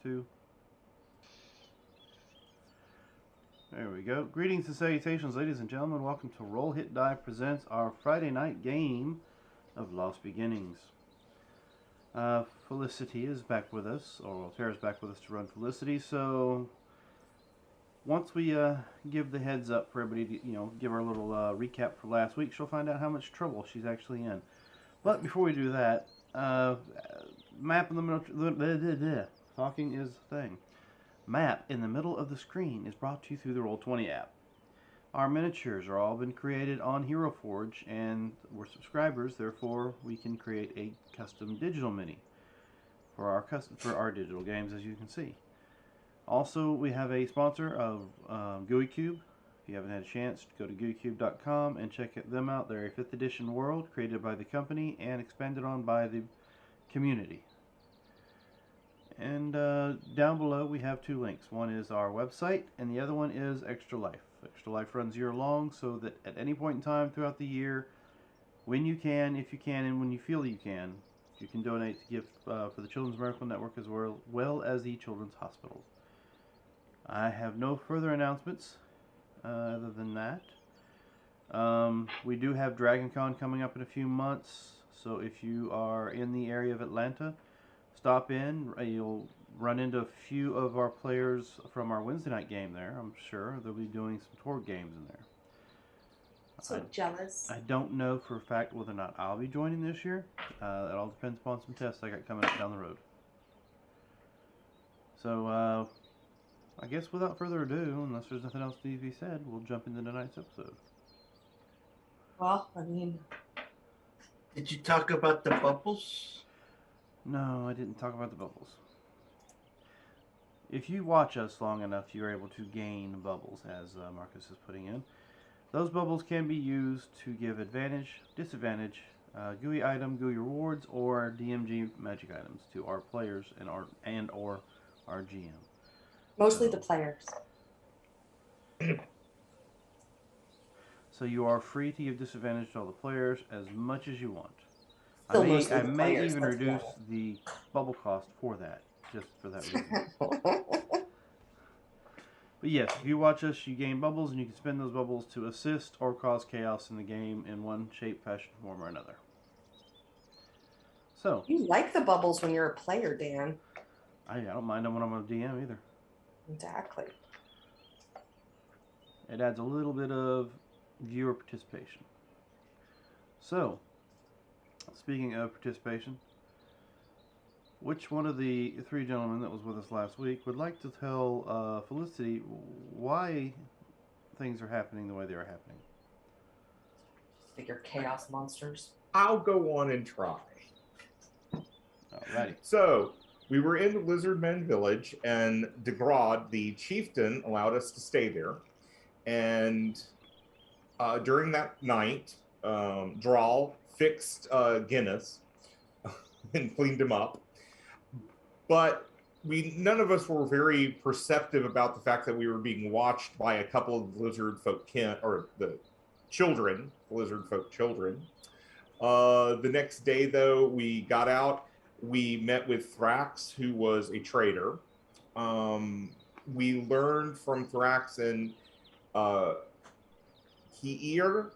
2. There we go. Greetings and salutations, ladies and gentlemen. Welcome to Roll Hit Die presents our Friday night game of Lost Beginnings. Felicity is back with us, or Tara's back with us to run Felicity. So once we give the heads up for everybody to, give our little recap for last week, she'll find out how much trouble she's actually in. But before we do that, map in the middle. Talking is the thing. Map in the middle of the screen is brought to you through the Roll20 app. Our miniatures are all been created on Hero Forge, and we're subscribers, therefore we can create a custom digital mini for our digital games, as you can see. Also, we have a sponsor of GUICube. If you haven't had a chance, go to GUICube.com and check them out. They're a 5th edition world created by the company and expanded on by the community. And down below we have 2 links. One is our website and the other one is Extra Life. Extra Life runs year long, so that at any point in time throughout the year, when you can, if you can, and when you feel you can donate to give for the Children's Miracle Network as well as the Children's Hospitals. I have no further announcements other than that. We do have Dragon Con coming up in a few months, so if you are in the area of Atlanta, stop in. You'll run into a few of our players from our Wednesday night game there. I'm sure they'll be doing some tour games in there. So jealous. I don't know for a fact whether or not I'll be joining this year. It all depends upon some tests I got coming up down the road. So, I guess without further ado, unless there's nothing else needs to be said, we'll jump into tonight's episode. Well, I mean... Did you talk about the bubbles? No, I didn't talk about the bubbles. If you watch us long enough, you're able to gain bubbles, as Marcus is putting in. Those bubbles can be used to give advantage, disadvantage, GUI item, GUI rewards, or DMG magic items to our players and or our GM. Mostly the players. So you are free to give disadvantage to all the players as much as you want. Still I may even reduce the bubble cost for that, just for that reason. But yes, if you watch us, you gain bubbles, and you can spend those bubbles to assist or cause chaos in the game in one shape, fashion, form, or another. So you like the bubbles when you're a player, Dan. I don't mind them when I'm a DM either. Exactly. It adds a little bit of viewer participation. So, speaking of participation, which one of the 3 gentlemen that was with us last week would like to tell Felicity why things are happening the way they are happening? Figure chaos monsters. I'll go on and try. Alrighty. So, we were in the Lizardmen village, and Degrad, the chieftain, allowed us to stay there. And during that night, Drawl fixed Guinness and cleaned him up. But none of us were very perceptive about the fact that we were being watched by a couple of lizard folk the lizard folk children. The next day, though, we got out. We met with Thrax, who was a traitor. We learned from Thrax and Kiir,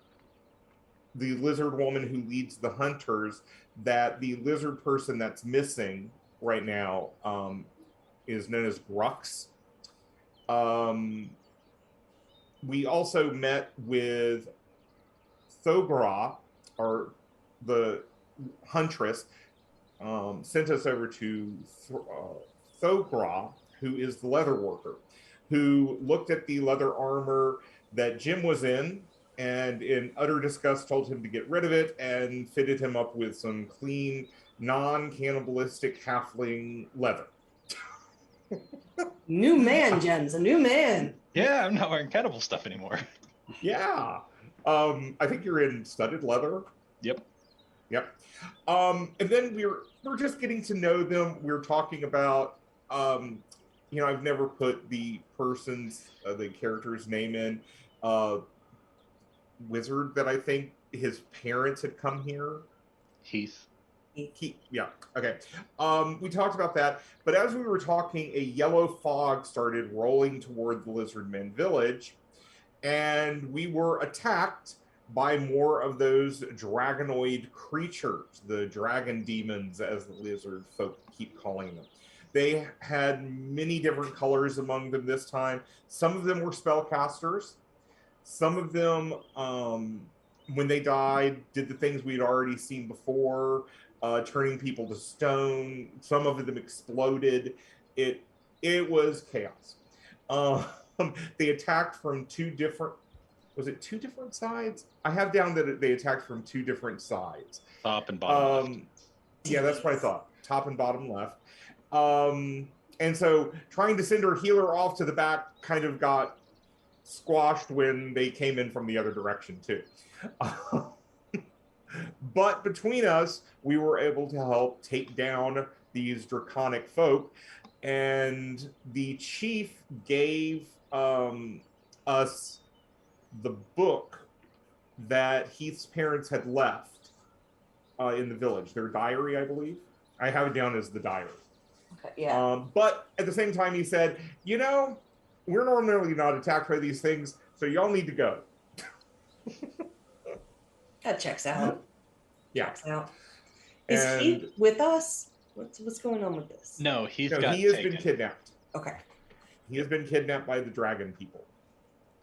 the lizard woman who leads the hunters, that the lizard person that's missing right now is known as Grux. We also met with Thogra, or the huntress, sent us over to Thogra, who is the leather worker, who looked at the leather armor that Jim was in, and in utter disgust told him to get rid of it and fitted him up with some clean, non-cannibalistic halfling leather. New man, Jens, a new man. Yeah, I'm not wearing cannibal stuff anymore. Yeah. I think you're in studded leather. Yep. And then we're just getting to know them. We're talking about, I've never put the character's name in. Wizard that I think his parents had come here. Heath. Yeah. Okay. We talked about that, but as we were talking, a yellow fog started rolling toward the Lizardmen village, and we were attacked by more of those dragonoid creatures, the dragon demons, as the lizard folk keep calling them. They had many different colors among them this time. Some of them were spellcasters. Some of them, when they died, did the things we'd already seen before, turning people to stone. Some of them exploded. It was chaos. They attacked from two different. Was it two different sides? I have down that they attacked from two different sides. Top and bottom left. Yeah, that's what I thought. Top and bottom left. And so trying to send her healer off to the back kind of got squashed when they came in from the other direction too. But between us, we were able to help take down these draconic folk, and the chief gave us the book that Heath's parents had left in the village, their diary, I believe. I have it down as the diary. Okay, yeah. But at the same time, he said, you know, we're normally not attacked by these things, so y'all need to go. That checks out. Yeah. Checks out. Is he with us? What's going on with this? No, he has been kidnapped. Okay. He has been kidnapped by the dragon people.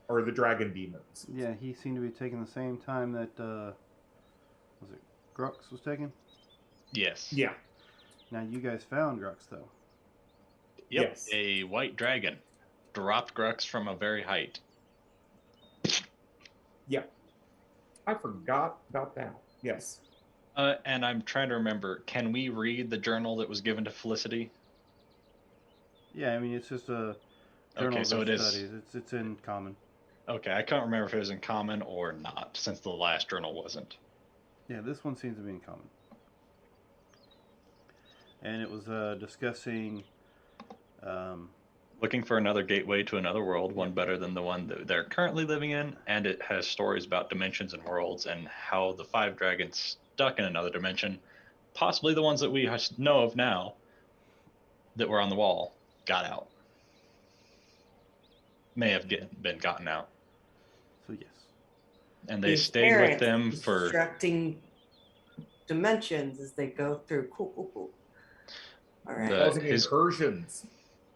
Or the dragon demons. Yeah, he seemed to be taking the same time that, was it Grux was taken? Yes. Yeah. Now, you guys found Grux, though. Yep. Yes. A white dragon dropped Grux from a very height. Yeah. I forgot about that. Yes. And I'm trying to remember, can we read the journal that was given to Felicity? Yeah, I mean, it's just a journal Okay, so of it is. studies. It's in common. Okay, I can't remember if it was in common or not, since the last journal wasn't. Yeah, this one seems to be in common. And it was discussing... Looking for another gateway to another world, one better than the one that they're currently living in, and it has stories about dimensions and worlds and how the 5 dragons stuck in another dimension, possibly the ones that we know of now that were on the wall, got out. May have been gotten out. So, yes. And they His stayed with parents them for... constructing dimensions as they go through. Cool. All right. Causing incursions.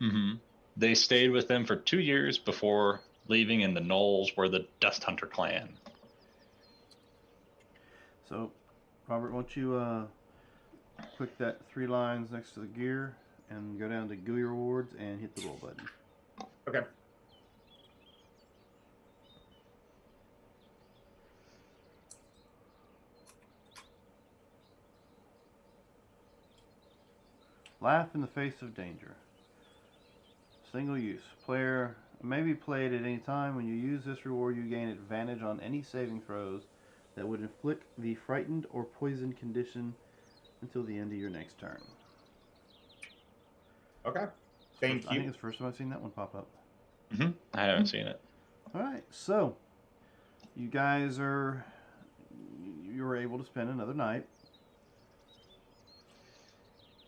Mm-hmm. They stayed with them for 2 years before leaving, and the Knolls were the Dust Hunter clan. So, Robert, why don't you click that 3 lines next to the gear and go down to GUI rewards and hit the roll button. Okay. Laugh in the face of danger. Single use. Player may be played at any time. When you use this reward, you gain advantage on any saving throws that would inflict the frightened or poisoned condition until the end of your next turn. Okay. Thank I think you. it's the first time I've seen that one pop up. Mm-hmm. I haven't seen it. Alright, so you guys you were able to spend another night.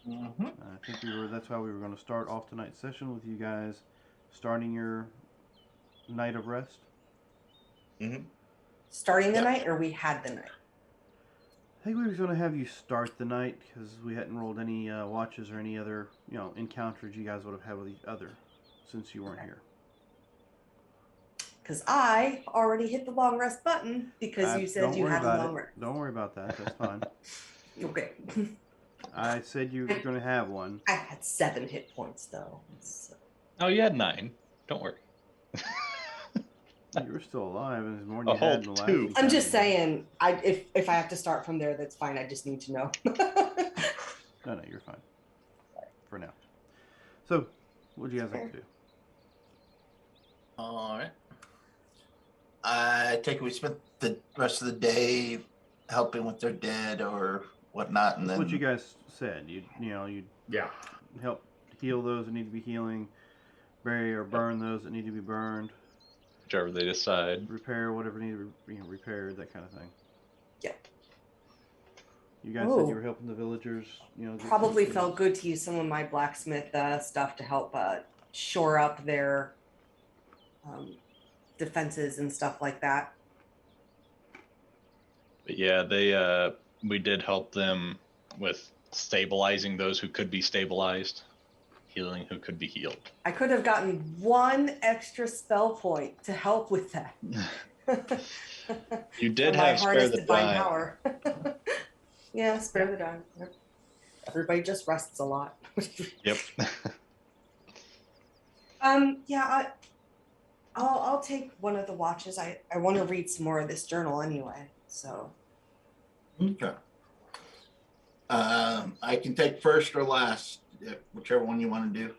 Mm-hmm. I think that's why we were going to start off tonight's session with you guys starting your night of rest. Mm-hmm. Starting the night, or we had the night? I think we were going to have you start the night because we hadn't rolled any watches or any other, encounters you guys would have had with each other since you weren't here. Because I already hit the long rest button because you said you had a long rest. Don't worry about that. That's fine. Okay. I said you were going to have one. I had 7 hit points though. So. Oh, you had 9. Don't worry. You were still alive, and it's more A than you had in whole the last 2. few I'm times. just saying, if I have to start from there, that's fine. I just need to know. No, you're fine. For now. So, what do you guys like to do? All right. I take it we spent the rest of the day helping with their dead or whatnot, and That's then what you guys said. You'd Yeah. help heal those that need to be healing, bury or burn those that need to be burned, Whichever they decide. repair whatever needs to be repaired, that kind of thing. Yep. You guys said Oh. you were helping the villagers, get Probably some- felt good to use some of my blacksmith stuff to help shore up their defenses and stuff like that. But yeah, we did help them with stabilizing those who could be stabilized, healing who could be healed. I could have gotten one extra spell point to help with that. You did For my have spare harness the divine dime. power. Yeah, spare the dime. Yep. Everybody just rests a lot. Yep. Yeah, I'll take one of the watches. I want to read some more of this journal anyway. So Okay. I can take first or last, whichever one you want to do.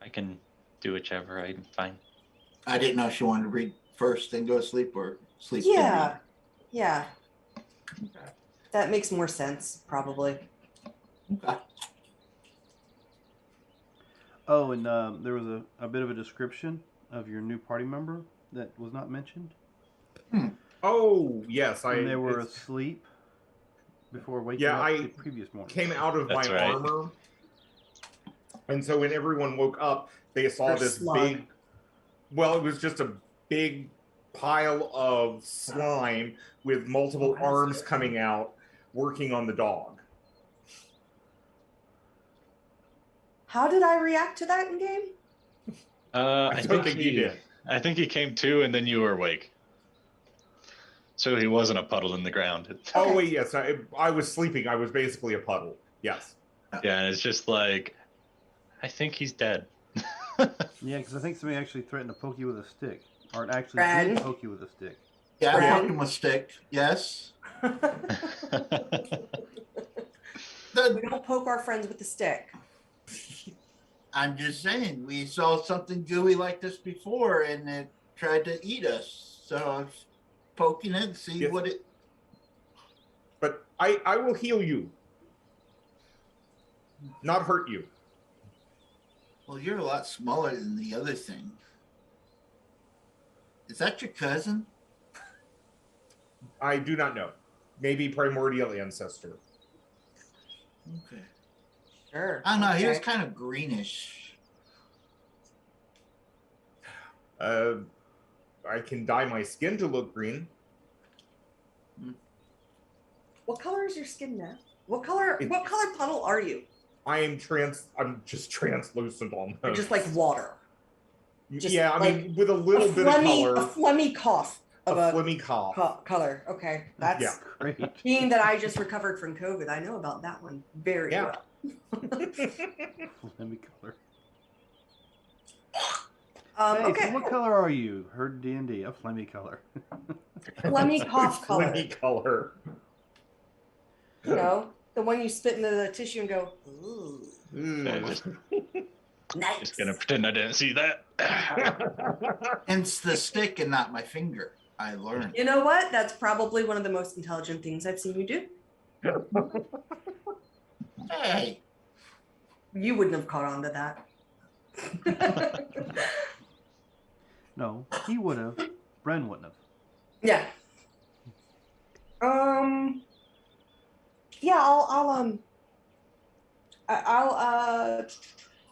I can do whichever. I'm fine. I didn't know if you wanted to read first, then go to sleep, or sleep. then yeah, yeah, read. Okay. that makes more sense probably. Okay. Oh, and there was a bit of a description of your new party member that was not mentioned. Oh yes, And they were it's- asleep before waking Yeah, up I the previous morning. came out of That's my right. armor, and so when everyone woke up, they saw Or this slug. big. Well, it was just a big pile of slime with multiple Oh, arms that's coming out, working on the dog. How did I react to that in game? I don't think you did. I think he came to, and then you were awake. So he wasn't a puddle in the ground. Oh Okay. wait, yes, I was sleeping. I was basically a puddle. Yes. Yeah, and it's just like, I think he's dead. Yeah, because I think somebody actually threatened to poke you with a stick, or it actually Ren? did poke you with a stick. Yeah, I Brad? poked him with stick. Yes. We The, don't poke our friends with the stick. I'm just saying, we saw something gooey like this before, and it tried to eat us. So I was poking it, see Yes. what it. But I will heal you. Not hurt you. Well, you're a lot smaller than the other thing. Is that your cousin? I do not know. Maybe primordial ancestor. Okay. Sure. I don't know. He was okay. kind of greenish. I can dye my skin to look green. What color is your skin now? What color puddle are you? I'm just translucent almost. Or just like water. just yeah, I like mean, with a little bit of A color, phlegmy cough of a a flimmy cough. color. Okay. That's Yeah. Great. being that I just recovered from COVID. I know about that one very Yeah. well. Let me color. Hey, Okay. so what color are you? Heard D&D, a flammy color. Phlegmy cough color. Flimmy color. You know, the one you spit into the tissue and go, ooh, Yeah, just, nice. just gonna pretend I didn't see that. Hence the stick and not my finger. I learned. You know what? That's probably one of the most intelligent things I've seen you do. Hey, You wouldn't have caught on to that. No, he would have. Bren wouldn't have. Yeah. Yeah,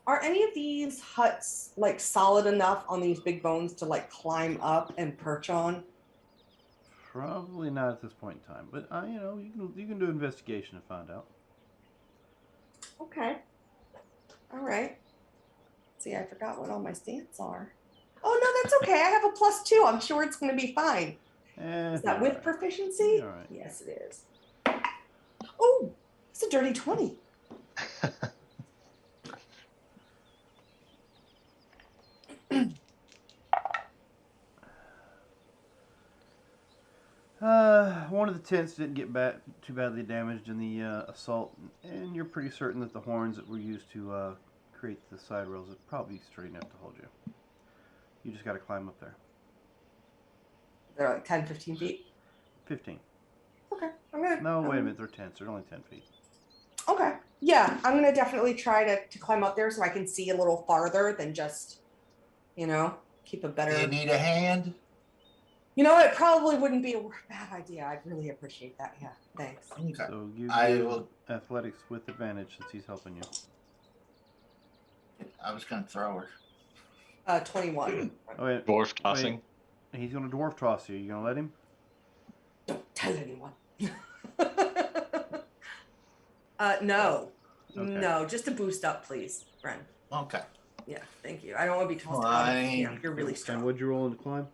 are any of these huts like solid enough on these big bones to like climb up and perch on? Probably not at this point in time, but you can do investigation to find out. Okay. All right. See, I forgot what all my stats are. Oh no, that's okay. I have a +2. I'm sure it's going to be fine. Is that with proficiency? All right. Yes, it is. Oh, it's a dirty 20. One of the tents didn't get too badly damaged in the assault, and you're pretty certain that the horns that were used to create the side rails are probably straight enough to hold you. You just got to climb up there. They're like 10, 15 feet. 15. Okay. I'm gonna. No, wait a minute. They're tents. They're only 10 feet. Okay. Yeah, I'm gonna definitely try to climb up there so I can see a little farther than just, keep a better. do you need a hand? You know, it probably wouldn't be a bad idea. I'd really appreciate that. Yeah, thanks. Okay. So you I do will. athletics with advantage since he's helping you. I was gonna throw her. 21. Oh wait, Dwarf tossing. he's gonna dwarf toss you. You gonna let him? Don't tell anyone. No. Okay. No, just a boost up, please, Ren. Okay. Yeah, thank you. I don't want to be tossed out. Fine. Yeah, you're really And strong. what'd you roll in the climb?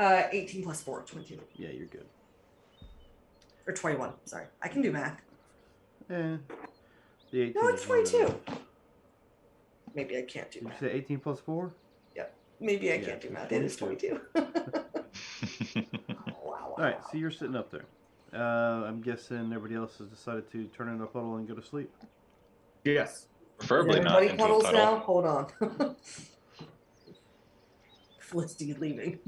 18 plus 4, 22. Yeah, you're good. Or 21, sorry. I can do math. Eh. The 18 No, it's is lower than 22. that. Maybe I can't do Did you math. say 18 plus 4? Maybe I Yeah, can't do it's math. It is 22. 22. Wow. All right, so you're sitting up there. I'm guessing everybody else has decided to turn in a puddle and go to sleep. Yes. Preferably not Everybody into a puddles puddle. now? Hold on. Felicity leaving.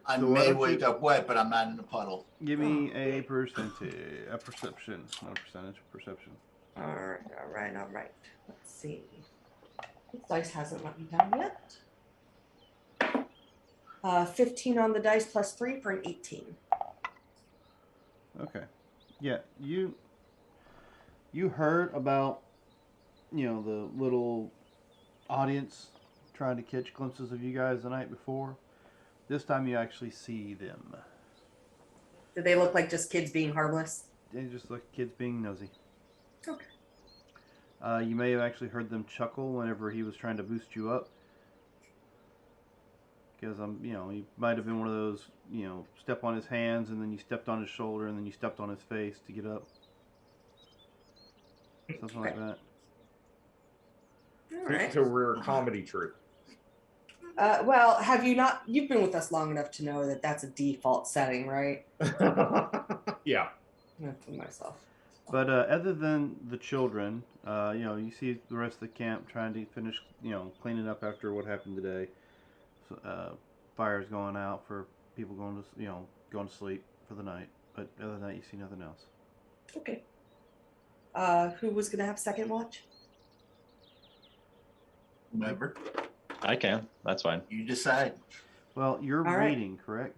I So why may don't wake you- up wet, but I'm not in the puddle. Give me a percentage, a perception, not a percentage, perception. All right. Let's see. This dice hasn't let me down yet. 15 on the dice plus 3 for an 18. Okay. Yeah, you heard about, the little audience trying to catch glimpses of you guys the night before. This time you actually see them. Do they look like just kids being harmless? They just look kids being nosy. Okay. You may have actually heard them chuckle whenever he was trying to boost you up. Because he might have been one of those, step on his hands and then you stepped on his shoulder and then you stepped on his face to get up. Something like that. All right. So we're a comedy troupe. Well, you've been with us long enough to know that that's a default setting, right? Yeah. I'm going to put myself. But other than the children, you see the rest of the camp trying to finish, cleaning up after what happened today. So, fires going out for people going to sleep for the night. But other than that, you see nothing else. Okay. Who was going to have second watch? Remember, I can. That's fine. you decide. Well, you're All right. reading, correct?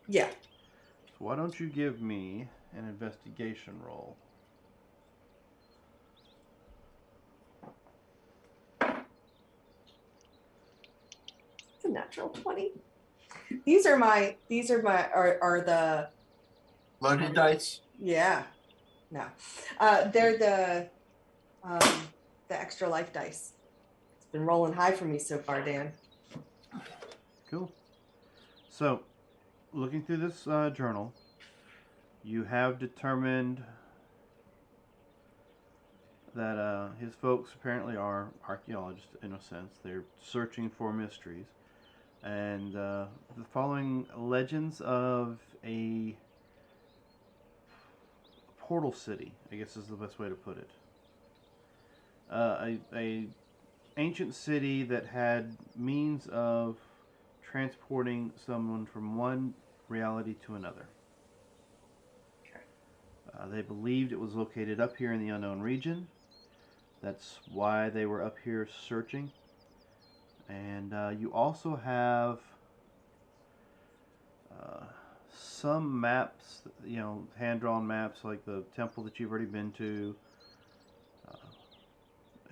Yeah. So why don't you give me an investigation roll? It's a natural 20. These are the Loaded dice. yeah. No. They're the extra life dice. It's been rolling high for me so far, Dan. Cool. So, looking through this journal, you have determined that his folks apparently are archaeologists in a sense. They're searching for mysteries. And the following legends of a portal city, I guess is the best way to put it. A ancient city that had means of transporting someone from one reality to another. They believed it was located up here in the unknown region. That's why they were up here searching. And you also have some maps, hand-drawn maps like the temple that you've already been to,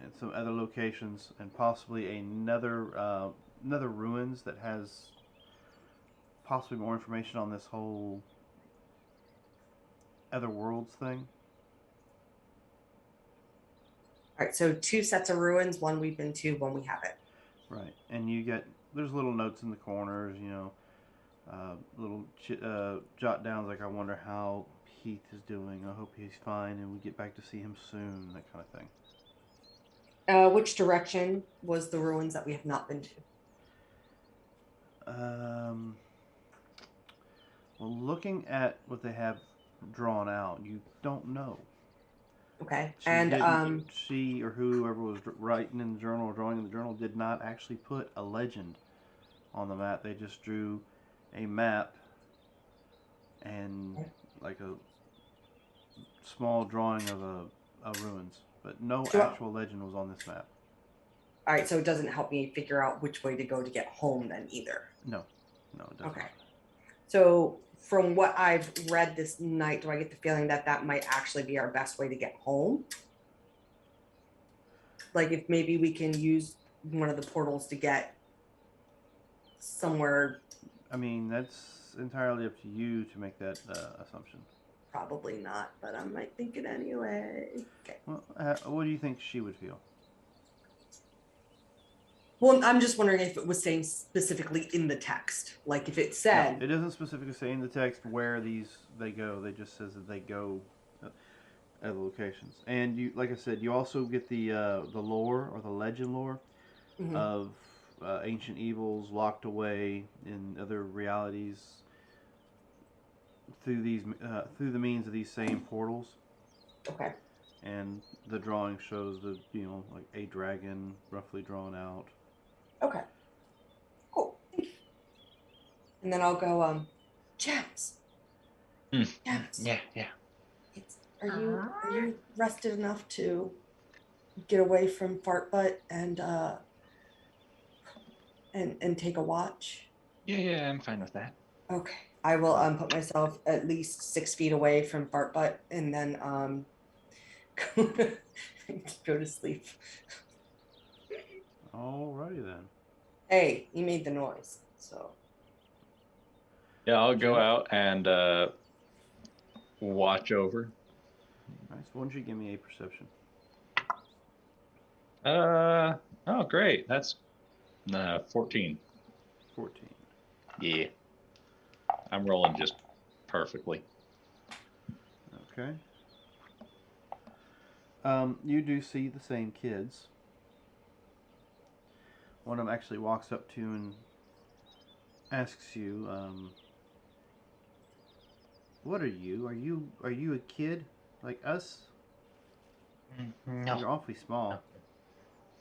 and some other locations, and possibly another ruins that has possibly more information on this whole other worlds thing. All right, so 2 sets of ruins, one we've been to, one we haven't. Right, and there's little notes in the corners, little jot downs like, I wonder how Heath is doing, I hope he's fine, and we get back to see him soon, that kind of thing. Which direction was the ruins that we have not been to? Well, looking at what they have drawn out, you don't know. Okay, She or whoever was writing in the journal or drawing in the journal did not actually put a legend on the map. They just drew a map and like a small drawing of a ruins, but no Sure. actual legend was on this map. all right, so it doesn't help me figure out which way to go to get home then either. No, it doesn't. Okay. So from what I've read this night, do I get the feeling that that might actually be our best way to get home? Like if maybe we can use one of the portals to get somewhere, I mean, that's entirely up to you to make that assumption. probably not, but I might think it anyway. Okay. Well, what do you think she would feel? Well, I'm just wondering if it was saying specifically in the text, like if it No, said, it doesn't specifically say in the text where they go. They just says that they go at the locations. And you, like I said, you also get the lore or the legend lore Mhm. of ancient evils locked away in other realities through through the means of these same portals. okay, And the drawing shows the like a dragon roughly drawn out. okay, cool. And then I'll go, Gems. Hmm. Gems. Yeah. Are you rested enough to get away from Fart Butt and take a watch? Yeah, I'm fine with that. Okay. I will put myself at least 6 feet away from Fart Butt and then go to sleep. Alrighty then. Hey, you made the noise, so Yeah, I'll go Jeff? out and watch over. Nice. Why don't you give me a perception? Oh, great. That's 14. 14. Yeah. I'm rolling just perfectly. Okay. You do see the same kids. One of them actually walks up to you and asks you, "What are you? Are you a kid like us? No, You're awfully small.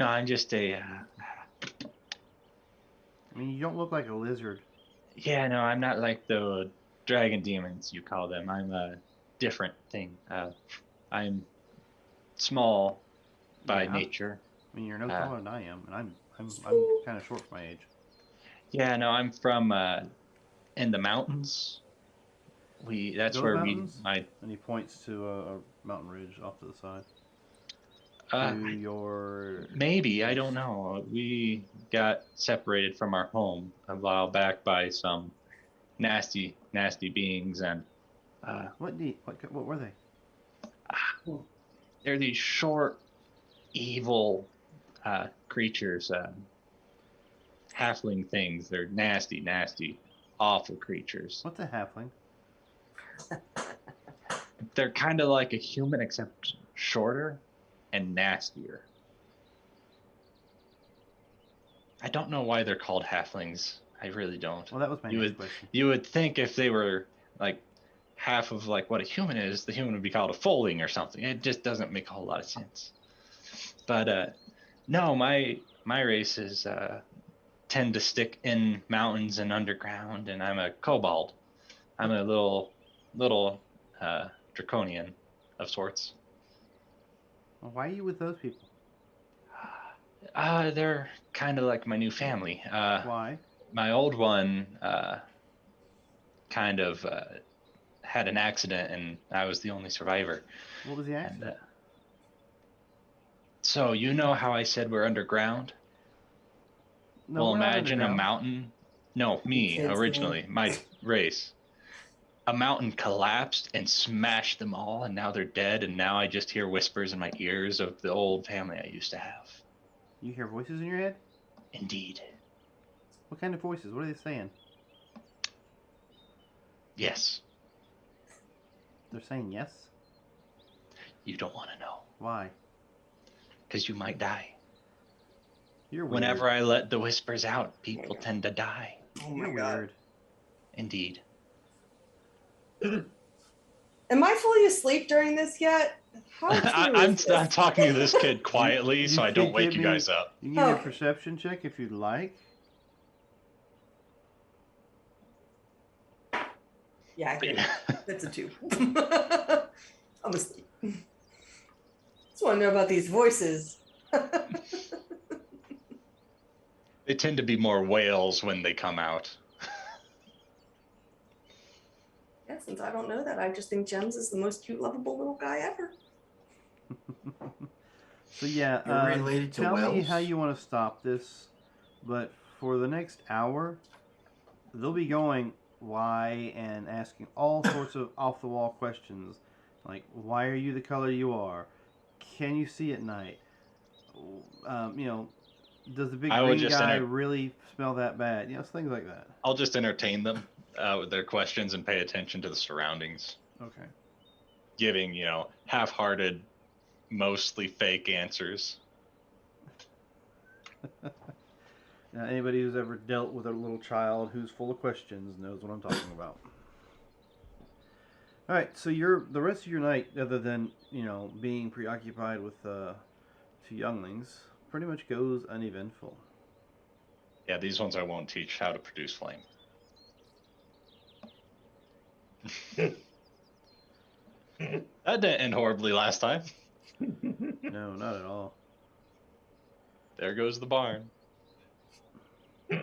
no, I'm just a. I mean, you don't look like a lizard. Yeah, no, I'm not like the dragon demons you call them. I'm a different thing. I'm small by Yeah. nature. I mean, you're no taller than I am, and I'm kind of short for my age. Yeah, no, I'm from in the mountains. That's Those where mountains? my And he points to a mountain ridge off to the side. uh, To your maybe, I don't know. We got separated from our home a while back by some nasty beings, and what were they? they're these short, evil creatures, halfling things. They're nasty, awful creatures. What's a halfling? They're kind of like a human, except shorter and nastier. I don't know why they're called halflings. I really don't. Well, that was my next question. You would think if they were like half of like what a human is, the human would be called a foaling or something. It just doesn't make a whole lot of sense. But no, my races tend to stick in mountains and underground, and I'm a kobold. I'm a little draconian of sorts. Well, why are you with those people? They're kind of like my new family. Why? My old one kind of had an accident, and I was the only survivor. What was the accident? And, so you know how I said we're underground? No, Well, we're not imagine a underground. mountain. No, me Kids, originally, my race. A mountain collapsed and smashed them all, and now they're dead. And now I just hear whispers in my ears of the old family I used to have. You hear voices in your head? Indeed. What kind of voices? What are they saying? Yes. They're saying yes? You don't want to know, Why? because you might die. You're weird. Whenever I let the whispers out, people tend to die. oh my You're god. weird. Indeed. Am I fully asleep during this yet? How true I'm is this? talking to this kid quietly, You so I don't can wake give you me- guys up. You can give me a Okay. perception check if you'd like. Yeah, I think that's a 2. I'm asleep. Just want to know about these voices. They tend to be more whales when they come out. I don't know that. I just think Gems is the most cute, lovable little guy ever. So yeah, You're related to tell me how Wells? you want to stop this, but for the next hour, they'll be going why and asking all sorts of off the wall questions, like why are you the color you are? Can you see at night? You know, does the big I would green just guy really smell that bad? You know, things like that. I'll just entertain them with their questions and pay attention to the surroundings, Okay. giving half-hearted, mostly fake answers. Anybody who's ever dealt with a little child who's full of questions knows what I'm talking about. All right, so the rest of your night, other than being preoccupied with two younglings, pretty much goes uneventful. Yeah, these ones I won't teach how to produce flame. That didn't end horribly last time. No, not at all. There goes the barn. So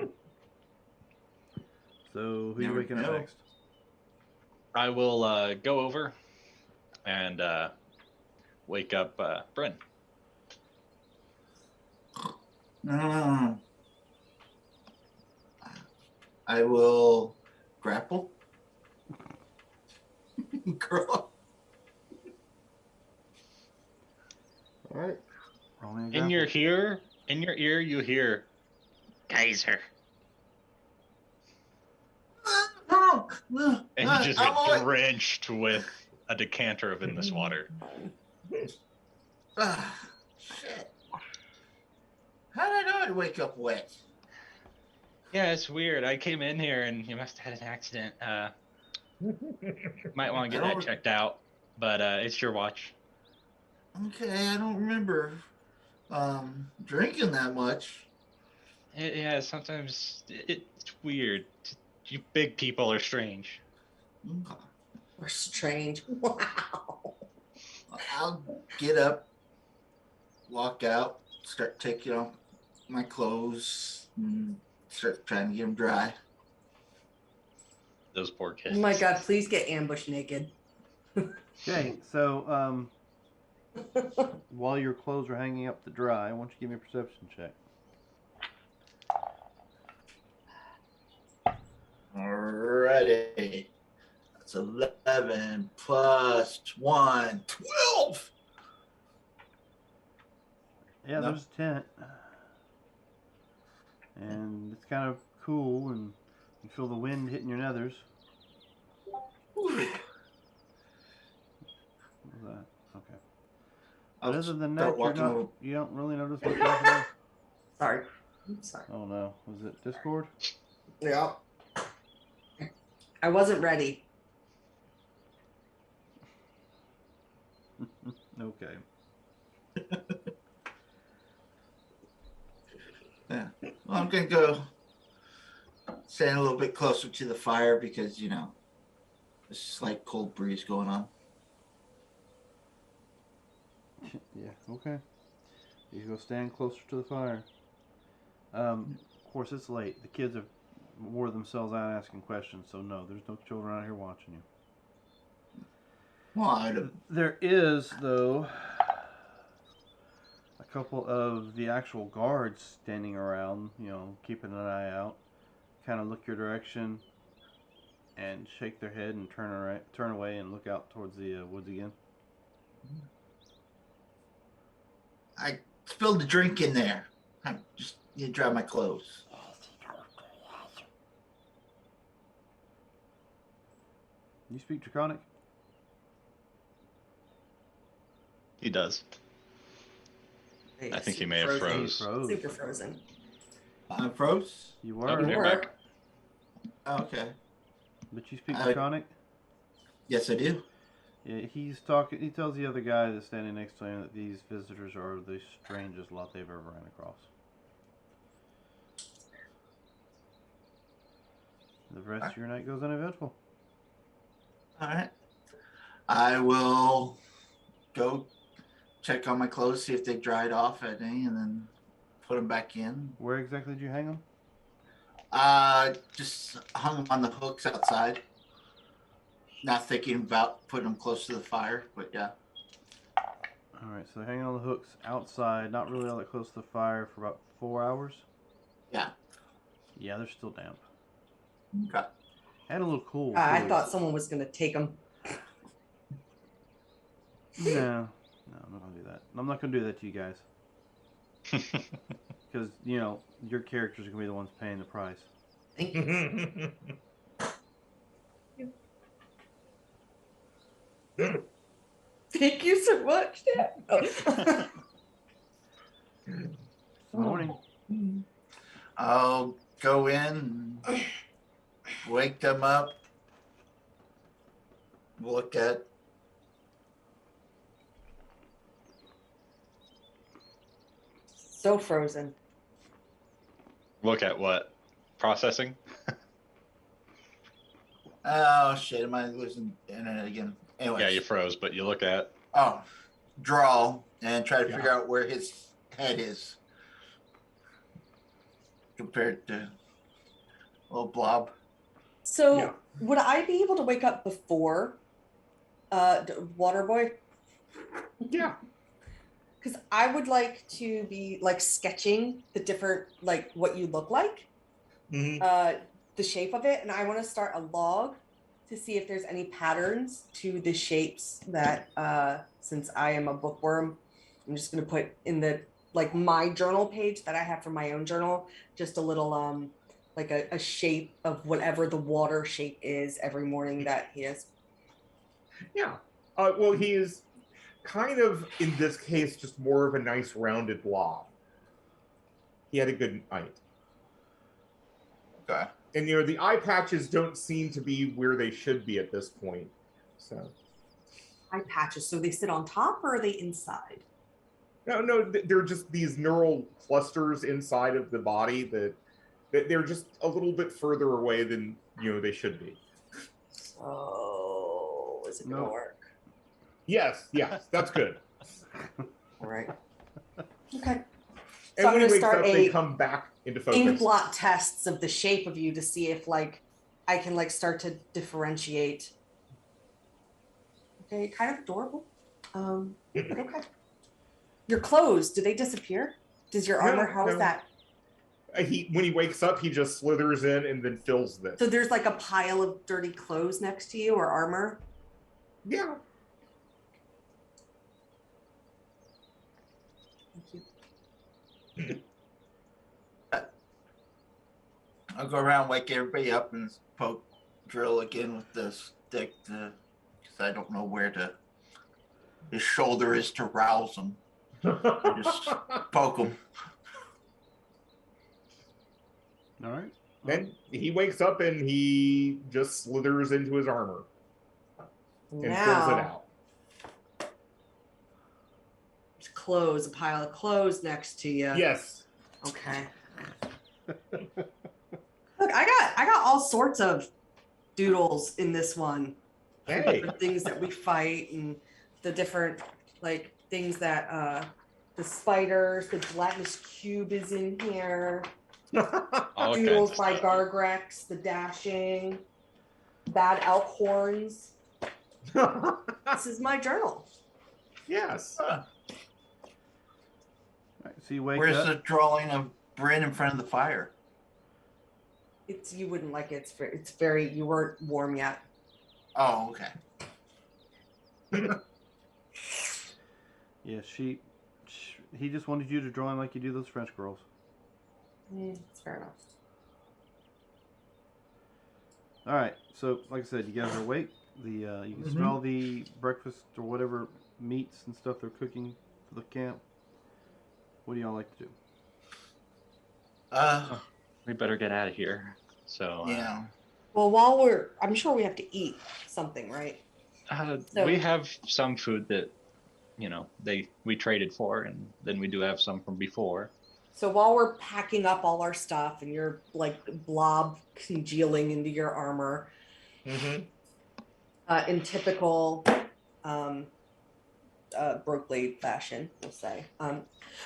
who you Never waking up know. next? I will go over and wake up Bryn. No. I will grapple. Girl. All right. Rolling a In grapple. your ear, you hear Geyser. And you just get drenched with a decanter of in this water. Shit. How did I know I'd wake up wet? Yeah, it's weird. I came in here and you must have had an accident. Might want to get that checked out, but it's your watch. Okay, I don't remember drinking that much. Yeah, sometimes it's weird. You big people are strange. We're strange. Wow. I'll get up, walk out, start taking off my clothes, and start trying to get them dry. Those poor kids. Oh my God, please get ambushed naked. Okay, so while your clothes are hanging up to dry, why don't you give me a perception check? Alrighty. That's 11 plus 1, 12. Yeah, No. there's a tent, and it's kind of cool, and you feel the wind hitting your nethers. What was that? Okay. But I'll other than start that, walking over. you don't really notice what's happening. Sorry. I'm sorry. Oh no, was it Discord? Yeah. I wasn't ready. Okay. Yeah. Well, I'm going to go stand a little bit closer to the fire because, there's a slight cold breeze going on. Yeah. Okay. You go stand closer to the fire. Of course, it's late. The kids have wore themselves out asking questions, so no, there's no children out here watching you. Well, There is, though, a couple of the actual guards standing around, keeping an eye out, kind of look your direction, and shake their head and turn away and look out towards the woods again. I spilled the drink in there. I just need to dry my clothes. You speak Draconic? He does. I think he may have Frozen. froze. Froze. Super frozen. I froze? You Oh, were, you're Or- back. Okay. but you speak I- Draconic? Yes, I do. Yeah, he's talking. He tells the other guy that's standing next to him that these visitors are the strangest lot they've ever ran across. The rest of your night goes uneventful. All right. I will go check on my clothes, see if they dried off at any, and then put them back in. Where exactly did you hang them? Just hung them on the hooks outside. not thinking about putting them close to the fire, but yeah. All right, so hanging on the hooks outside, not really all that close to the fire for about 4 hours. Yeah. Yeah, they're still damp. Okay. And a little cool. I too. thought someone was gonna take them. No, I'm not gonna do that. I'm not gonna do that to you guys because your characters are gonna be the ones paying the price. Thank you. Thank you so much, Dad. Oh. Morning. I'll go in, wake them up, look at. So frozen. Look at what? Processing? Oh shit! Am I losing internet again? Anyway. Yeah, you froze, but you look at. Oh, draw and try to Yeah. figure out where his head is compared to little blob. So Yeah. would I be able to wake up before Waterboy? Yeah. Because I would like to be like sketching the different, like what you look like, Mhm. the shape of it, and I want to start a log to see if there's any patterns to the shapes that since I am a bookworm, I'm just gonna put in the like my journal page that I have for my own journal, just a little like a shape of whatever the water shape is every morning that he is. Yeah. Well, he is kind of, in this case, just more of a nice rounded blob. He had a good night. Okay. And, the eye patches don't seem to be where they should be at this point. So, Eye patches, so they sit on top or are they inside? no, they're just these neural clusters inside of the body that they're just a little bit further away than, they should be. Oh, is it gonna No. work? Yes, that's good. All right. Okay. And So I'm when he gonna wakes start up, they a come back into focus. ink blot tests of the shape of you to see if like I can like start to differentiate. Okay, kind of adorable. But okay. Your clothes, do they disappear? Does your No, armor, how is no. that? When he wakes up, he just slithers in and then fills this. So there's like a pile of dirty clothes next to you or armor? Yeah. Thank you. I'll go around, wake everybody up, and drill again with the stick because I don't know where his shoulder is to rouse him. Just poke him. All right. Then he wakes up and he just slithers into his armor and fills it Now, out. there's clothes, a pile of clothes next to you. Yes. Okay. Look, I got all sorts of doodles in this one. Hey. The things that we fight and the different like things that the spiders, the gelatinous cube is in here. All kinds Doodles of by stuff. Gargrex, the dashing, bad elk horns. This is my journal. Yes. All right, so you wake Where's up. the drawing of Bryn in front of the fire? It's you wouldn't like it. It's very you weren't warm yet. Oh, okay. Yeah, he just wanted you to draw him like you do those French girls. It's fair enough. All right, so like I said, you guys are awake. You can smell the breakfast or whatever meats and stuff they're cooking for the camp. What do y'all like to do? We better get out of here. So Yeah. Well, I'm sure we have to eat something, right? So- we have some food that we traded for, and then we do have some from before. So while we're packing up all our stuff and you're like blob congealing into your armor, Mm-hmm. in typical Brooklyn fashion, we'll say.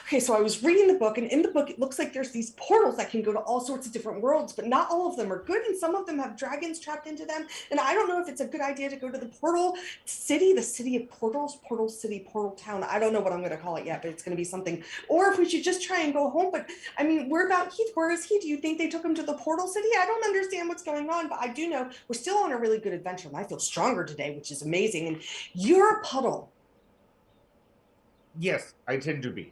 Okay, so I was reading the book, and in the book, it looks like there's these portals that can go to all sorts of different worlds, but not all of them are good, and some of them have dragons trapped into them. And I don't know if it's a good idea to go to the portal city, the city of portals, portal city, portal town. I don't know what I'm going to call it yet, but it's going to be something. Or if we should just try and go home. But I mean, we're about Heath. Where is he? Do you think they took him to the portal city? I don't understand what's going on, but I do know we're still on a really good adventure, and I feel stronger today, which is amazing. And you're a puddle. Yes, I tend to be.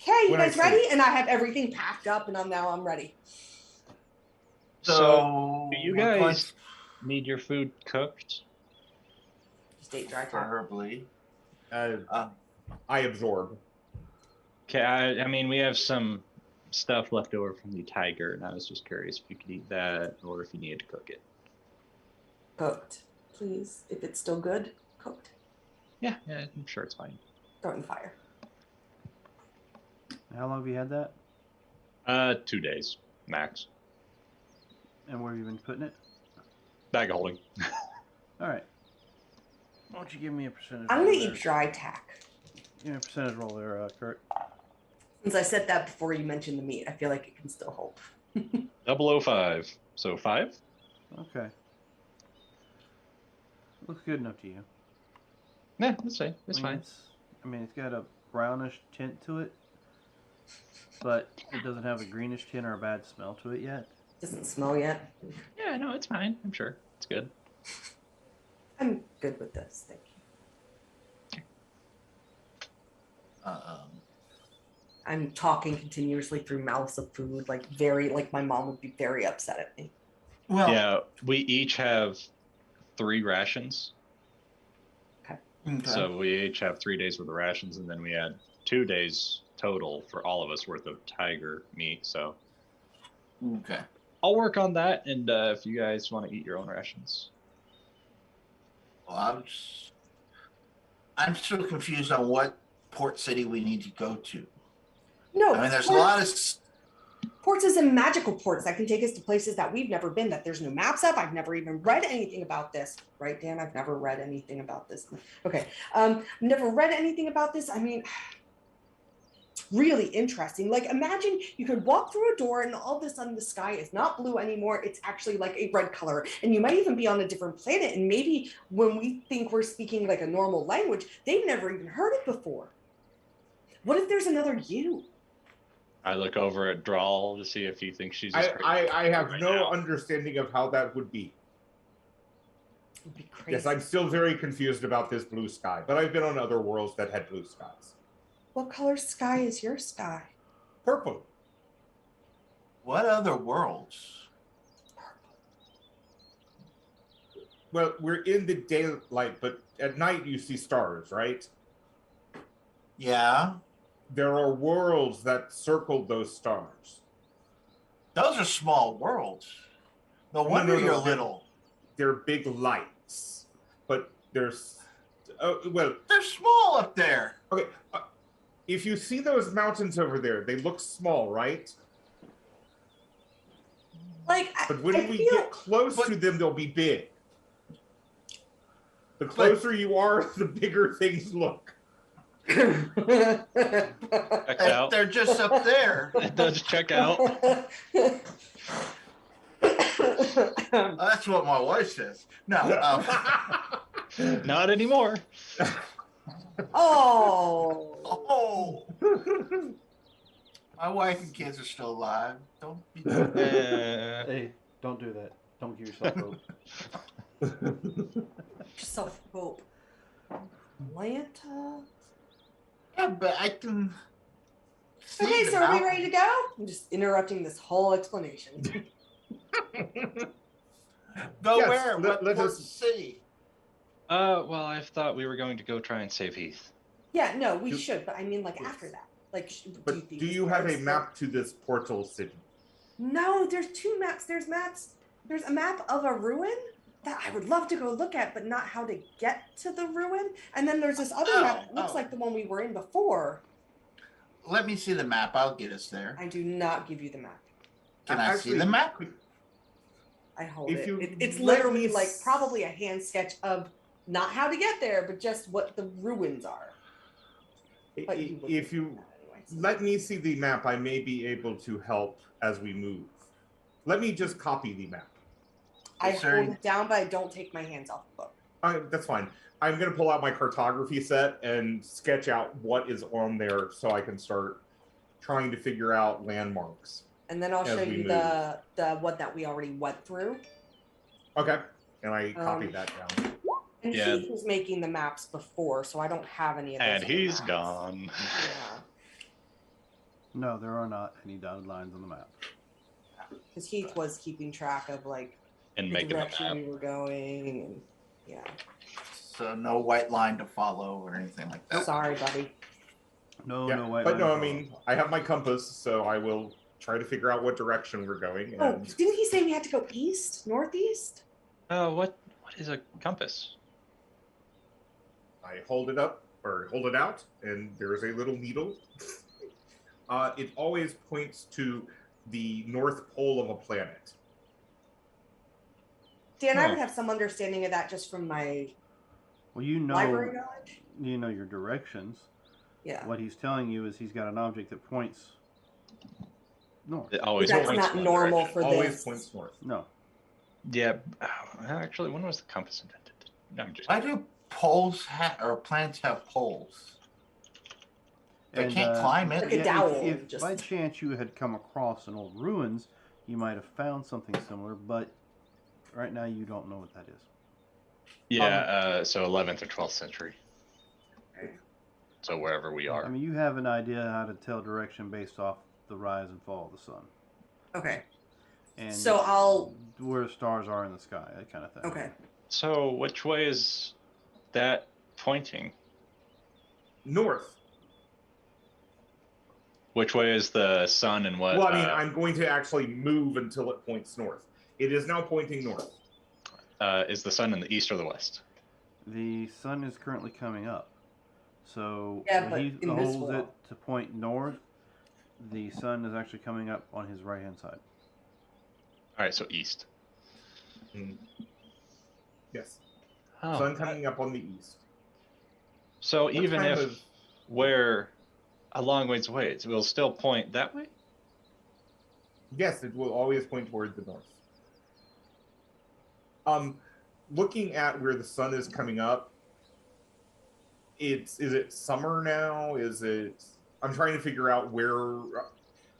Okay, you When I guys sleep. ready? And I have everything packed up, and I'm ready. So, do you we're going guys need your food cooked? Just ate dry time. preferably. I absorb. Okay, I mean, we have some stuff left over from the tiger, and I was just curious if you could eat that or if you needed to cook it. Cooked, please. If it's still good, cooked. Yeah, I'm sure it's fine. Throw it in the fire. How long have you had that? 2 days, max. And where have you been putting it? Bag of holding. All right. Why don't you give me a percentage? I'm roll gonna there? eat dry tack. Give me a percentage roll there, Kurt. Since I said that before you mentioned the meat, I feel like it can still hold. 005. So 5? Okay. Looks good enough to you. Yeah, that's fine. That's fine. It's got a brownish tint to it, but it doesn't have a greenish tint or a bad smell to it yet. Doesn't smell yet. Yeah, no, it's fine. I'm sure. It's good. I'm good with this. Thank you. I'm talking continuously through mouths of food, like my mom would be very upset at me. Well, Yeah, we each have 3 rations. okay. So we each have 3 days worth of rations, and then we had 2 days total for all of us worth of tiger meat. So Okay. I'll work on that, and if you guys want to eat your own rations. Well, I'm still confused on what port city we need to go to. No, I mean, there's a lot of ports is in magical ports that can take us to places that we've never been, that there's no maps of. I've never even read anything about this. Right, Dan? I've never read anything about this. Okay. Never read anything about this. I mean, really interesting. Like, imagine you could walk through a door and all of a sudden the sky is not blue anymore. It's actually like a red color. And you might even be on a different planet. And maybe when we think we're speaking like a normal language, they've never even heard it before. What if there's another you? I look over at Drawl to see if he thinks she's just crazy. I have right no now. understanding of how that would be. It would be crazy. Yes, I'm still very confused about this blue sky, but I've been on other worlds that had blue skies. What color sky is your sky? Purple. what other worlds? Well, we're in the daylight, but at night you see stars, right? Yeah, There are worlds that circle those stars. those are small worlds. No wonder you're little. They're big lights, but there's well, They're small up there. okay. If you see those mountains over there, they look small, right? Like, But when I we feel get close to them, they'll be big. The closer you are, the bigger things look. Check out. They're just up there. It does check out. That's what my wife says. No. Not anymore. Oh. Oh, my wife and kids are still alive. Don't be. Hey, don't do that. Don't give yourself hope. Self hope. Atlanta. Yeah, but I can. See Okay, the so are we mountain. ready to go? I'm just interrupting this whole explanation. Go Yes, where? let What us- city? Well, I thought we were going to go try and save Heath. Yeah, no, we Do- should, but I mean, like after that. Like, But think do it's you have a worth it? map to this portal city? No, there's 2 maps. There's maps. There's a map of a ruin that I would love to go look at, but not how to get to the ruin. And then there's this other map that looks like the one we were in before. Let me see the map. I'll get us there. I do not give you the map. Can I see the Actually, map? I hold If it. you It's let literally me like probably a hand sketch of Not how to get there, but just what the ruins are. But you look If at you that anyway, so- let me see the map, I may be able to help as we move. Let me just copy the map. I Is there hold any- it down, but I don't take my hands off the book. That's fine. I'm going to pull out my cartography set and sketch out what is on there so I can start trying to figure out landmarks. And then I'll As show we you the one that we already went through. Okay. And I copy Um, that down. And Yeah. he was making the maps before, so I don't have any of those. And other he's maps. gone. Yeah, No, there are not any dotted lines on the map. because Heath was keeping track of like And the making the direction map. we were going, and yeah. So no white line to follow or anything like that. Sorry, buddy. No, Yeah, no white but no, line I mean, I have my compass, so I will try to figure out what direction we're going. Oh, And didn't he say we had to go east, northeast? What is a compass? I hold it up or hold it out, and there is a little needle. It always points to the north pole of a planet. Dan, I Huh. would have some understanding of that just from my Well, you know, library knowledge. you know your directions. Yeah. What he's telling you is he's got an object that points north. It always That's points not one normal direction. for Always this. points north. No, Yeah. Actually, when was the compass invented? No, I'm just. Why do poles or planets have poles? They can't climb it. Like a dowel, If just- by chance you had come across an old ruins, you might have found something similar, but right now you don't know what that is. Yeah. So 11th or 12th century. So wherever we are. I mean, you have an idea how to tell direction based off the rise and fall of the sun, Okay. and So I'll. where the stars are in the sky, that kind of thing. Okay. So which way is that pointing? North. Which way is the sun and what? Well, I mean, I'm going to actually move until it points north. It is now pointing north. Is the sun in the east or the west? The sun is currently coming up, so Yeah, when but he invisible. holds it to point north. The sun is actually coming up on his right hand side. All right, so east. Yes. Oh, Sun coming up on the east. so What even time if of- we're a long ways away, it will still point that way? Yes, it will always point toward the north. Looking at where the sun is coming up, is it summer now? Is it? I'm trying to figure out where.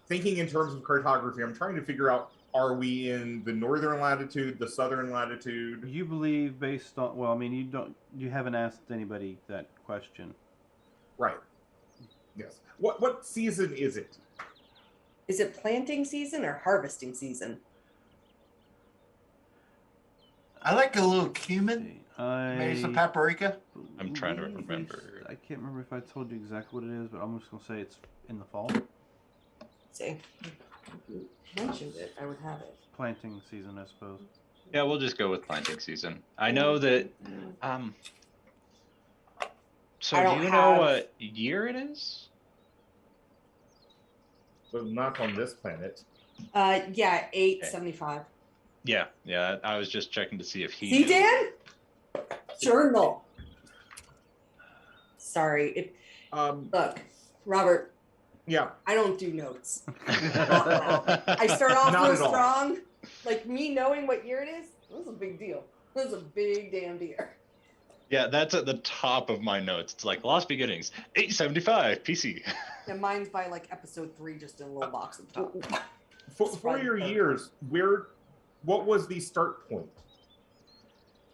Thinking in terms of cartography, I'm trying to figure out: are we in the northern latitude, the southern latitude? You believe based on well, I mean, you haven't asked anybody that question. Right. Yes. What season is it? Is it planting season or harvesting season? I like a little cumin, I maybe some paprika. I'm trying to believe remember. I can't remember if I told you exactly what it is, but I'm just gonna say it's in the fall, See, if you mentioned it, I would have it. planting season, I suppose. Yeah, we'll just go with planting season. I know that. So I do don't you know have- what year it is? So not on this planet. Yeah, 875. Yeah. I was just checking to see if he. See, knew. Dan? Journal. Sorry. Look, Robert, Yeah. I don't do notes. I start off Not real at all. strong. Like me knowing what year it is, this is a big deal. This is a big damn deal. Yeah, that's at the top of my notes. It's like Lost Beginnings, 875 PC. And mine's by like episode 3, just in a little box at the top. For your years, what was the start point?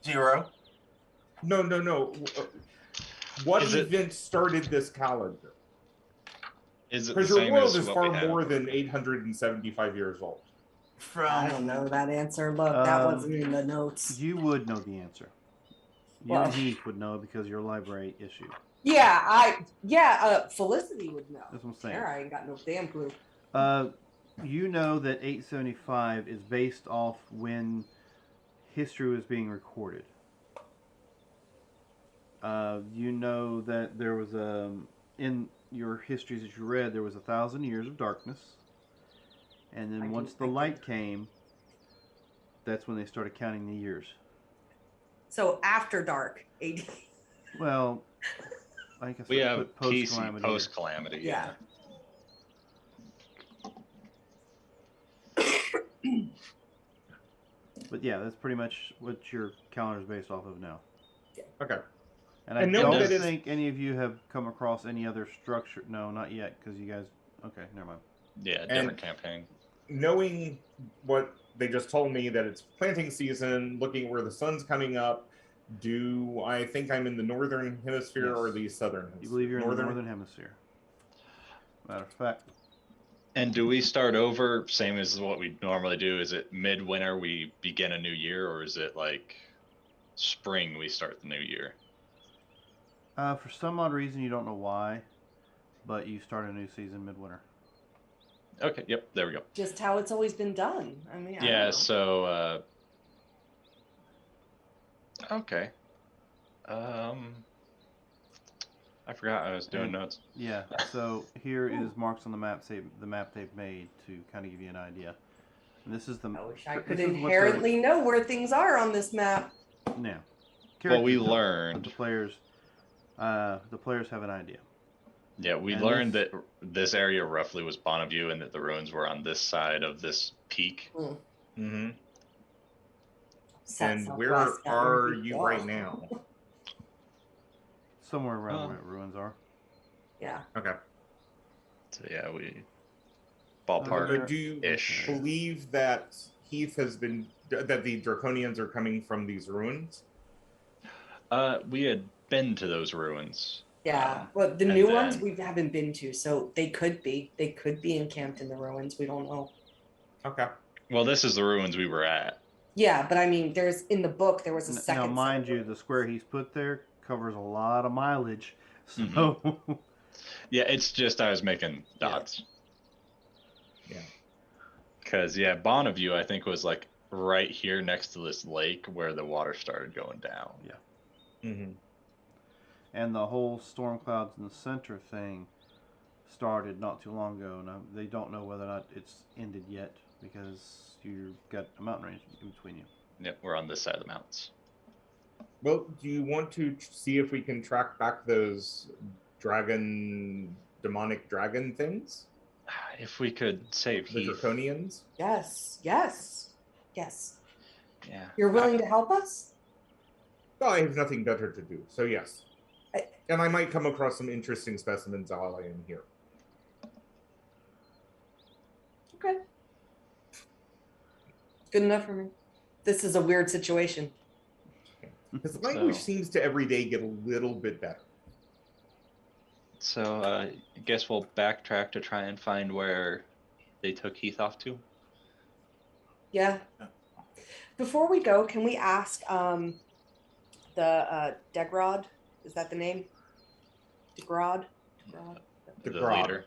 0. No. What Is it- event started this calendar? Is it the Because your same world as is what far we have? more than 875 years old. I don't From know that answer. Look, that Um, wasn't in the notes. You would know the answer. You Well- and Heath would know because your library issue. Felicity would know. That's what I'm saying. There, I ain't got no damn clue. You know that 875 is based off when history was being recorded. You know that there was in your histories that you read, there was 1,000 years of darkness, and then once the light came, that's when they started counting the years. So after dark, AD. Well, I guess We I have put post PC calamity. post calamity. Yeah. But yeah, that's pretty much what your calendar's based off of now. Okay. And I And no, don't that is- think any of you have come across any other structure. No, not yet, because you guys. Okay, never mind. Yeah, And- different campaign. Knowing what they just told me that it's planting season, looking where the sun's coming up, do I think I'm in the northern hemisphere or Yes. the southern hemisphere? You believe you're in the northern hemisphere. Matter of fact, And do we start over same as what we normally do? Is it midwinter we begin a new year, or is it like spring we start the new year? for some odd reason you don't know why, but you start a new season midwinter. Okay, yep, there we go. Just how it's always been done. I mean, I don't Yeah, know. so okay. I forgot I was doing And- notes. Yeah. So here is marks on the map. Say the map they've made to kind of give you an idea. And this is the. I wish I this could is what the- inherently know where things are on this map. Now, Well, we characters don't. learned. The players have an idea. Yeah, we And learned this- that this area roughly was Bonneview, and that the ruins were on this side of this peak. Mm-hmm. Set And Southwest, where that are would be you cool. right now? Somewhere around where the ruins are. Yeah. Okay. So yeah, we Okay. ballpark. Do you Ish. believe that Heath has been that the Draconians are coming from these ruins? We had been to those ruins. Yeah. Well, the and new ones then- we haven't been to, so they could be. They could be encamped in the ruins. We don't know. Okay. Well, this is the ruins we were at. Yeah, but I mean, there's in the book there was a second. Now, set mind of you, the ruins. square he's put there covers a lot of mileage. So, Mhm. Yeah, it's just I was making Yeah. dots. Yeah. Because yeah, Bonneview I think was like right here next to this lake where the water started going down. Mm-hmm. and the whole storm clouds in the center thing started not too long ago. Now they don't know whether or not it's ended yet because you've got a mountain range in between you. Yep, we're on this side of the mountains. Well, do you want to see if we can track back those demonic dragon things? If we could save The Heath. Draconians? Yes. Yes. Yes. Yeah. You're willing to help us? Well, I have nothing better to do, so yes. I- And I might come across some interesting specimens while I am here. Okay. Good enough for me. This is a weird situation. His language So- seems to every day get a little bit better. So I guess we'll backtrack to try and find where they took Heath off to. Yeah. Before we go, can we ask the Degrod? Is that the name? Degrod? Degrod? The Degrod. leader.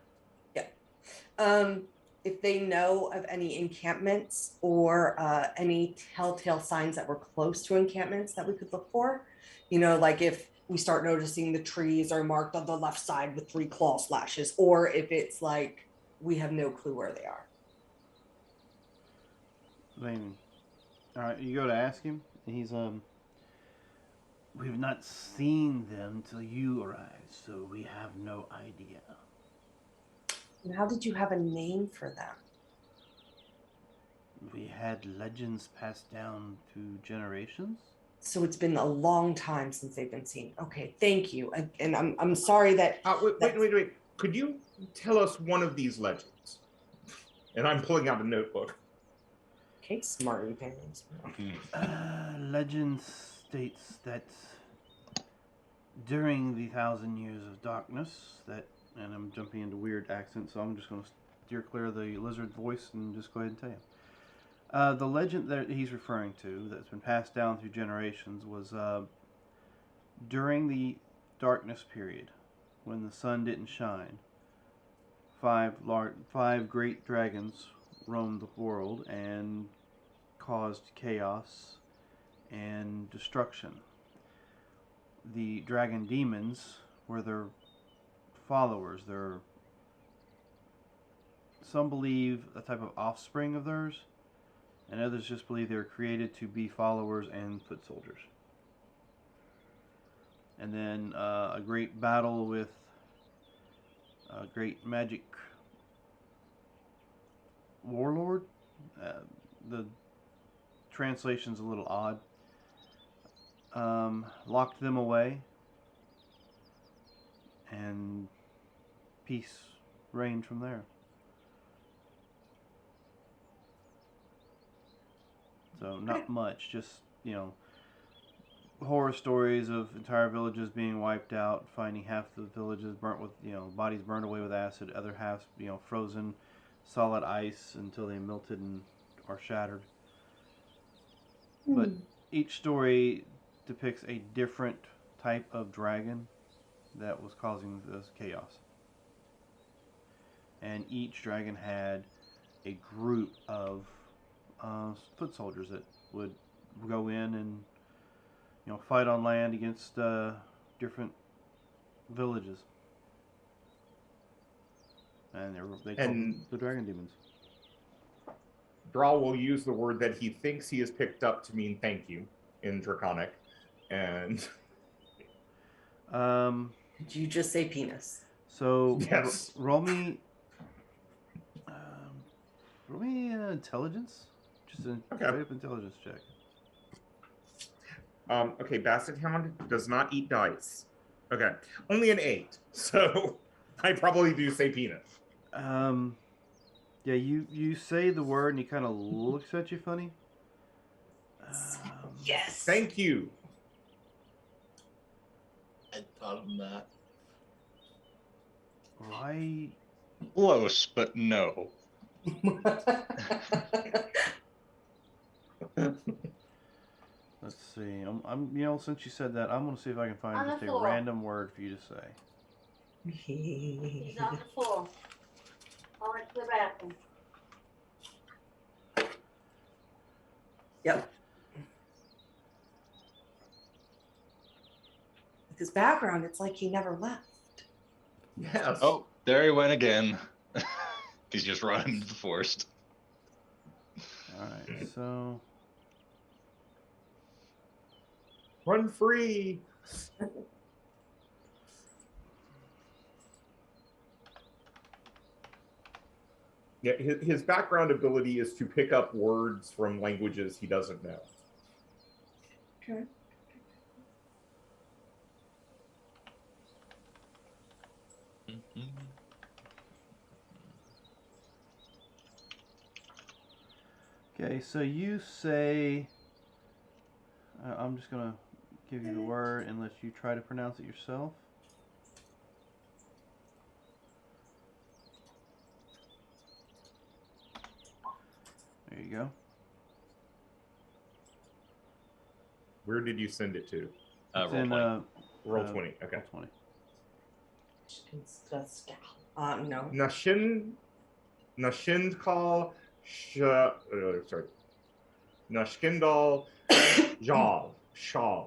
If they know of any encampments or any telltale signs that we're close to encampments that we could look for. You know, like if we start noticing the trees are marked on the left side with 3 claw slashes, or if it's like we have no clue where they are. I mean, all right, you go to ask him, and he's we've not seen them till you arrived, so we have no idea. And how did you have a name for them? We had legends passed down to generations. So it's been a long time since they've been seen. Okay, thank you. And I'm sorry that Wait. Could you tell us one of these legends? And I'm pulling out a notebook. Kate's smarty pants. Legend states that during the 1,000 years of darkness, and I'm jumping into weird accents, so I'm just going to steer clear of the lizard voice and just go ahead and tell you. The legend that he's referring to, that's been passed down through generations, was during the darkness period, when the sun didn't shine, 5 great dragons roamed the world and caused chaos and destruction. The dragon demons were their followers. They're, some believe, a type of offspring of theirs, and others just believe they were created to be followers and foot soldiers. and then a great battle with a great magic warlord. The translation's a little odd. Locked them away, and peace reigned from there. So not much, just, horror stories of entire villages being wiped out, finding half the villages burnt with, bodies burned away with acid, other half, frozen solid ice until they melted and are shattered. But each story depicts a different type of dragon that was causing this chaos. And each dragon had a group of foot soldiers that would go in and fight on land against different villages, and they call them the dragon demons. Drawl will use the word that he thinks he has picked up to mean thank you in Draconic, and Did you just say penis? So yes. roll me intelligence, just a straight up intelligence check. Okay, Basset Hound does not eat dice. Okay, only an 8, so I probably do say penis. Yeah, you say the word and he kind of looks at you funny. Yes. Thank you. I thought of that. Why? Close, but no. Let's see. I'm since you said that, I'm gonna see if I can find On the just a floor. random word for you to say. He's on the floor. I went to the bathroom. Yep. With his background, it's like he never left. Yes. Oh, there he went again. He's just running into the forest. All right, so Run free. Yeah, his background ability is to pick up words from languages he doesn't know. Okay. okay, so you say. I'm just gonna give you the word and let you try to pronounce it yourself. There you go. Where did you send it to? It's Roll in 20. Roll 20. Okay. Roll 20. No. Nashindkal sorry. Nashkindal Shaw.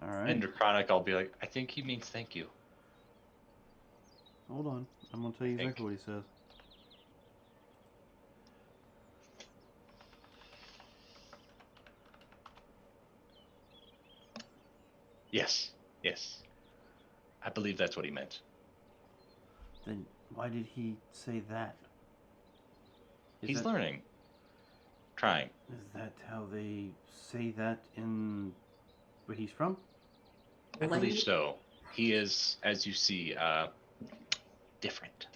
All right. In Draconic, I'll be like, I think he means thank you. Hold on. I'm gonna tell you exactly what he says. Yes. I believe that's what he meant. Then why did he say that? He's learning. Trying. Is that how they say that in where he's from? I believe so. He is, as you see, different.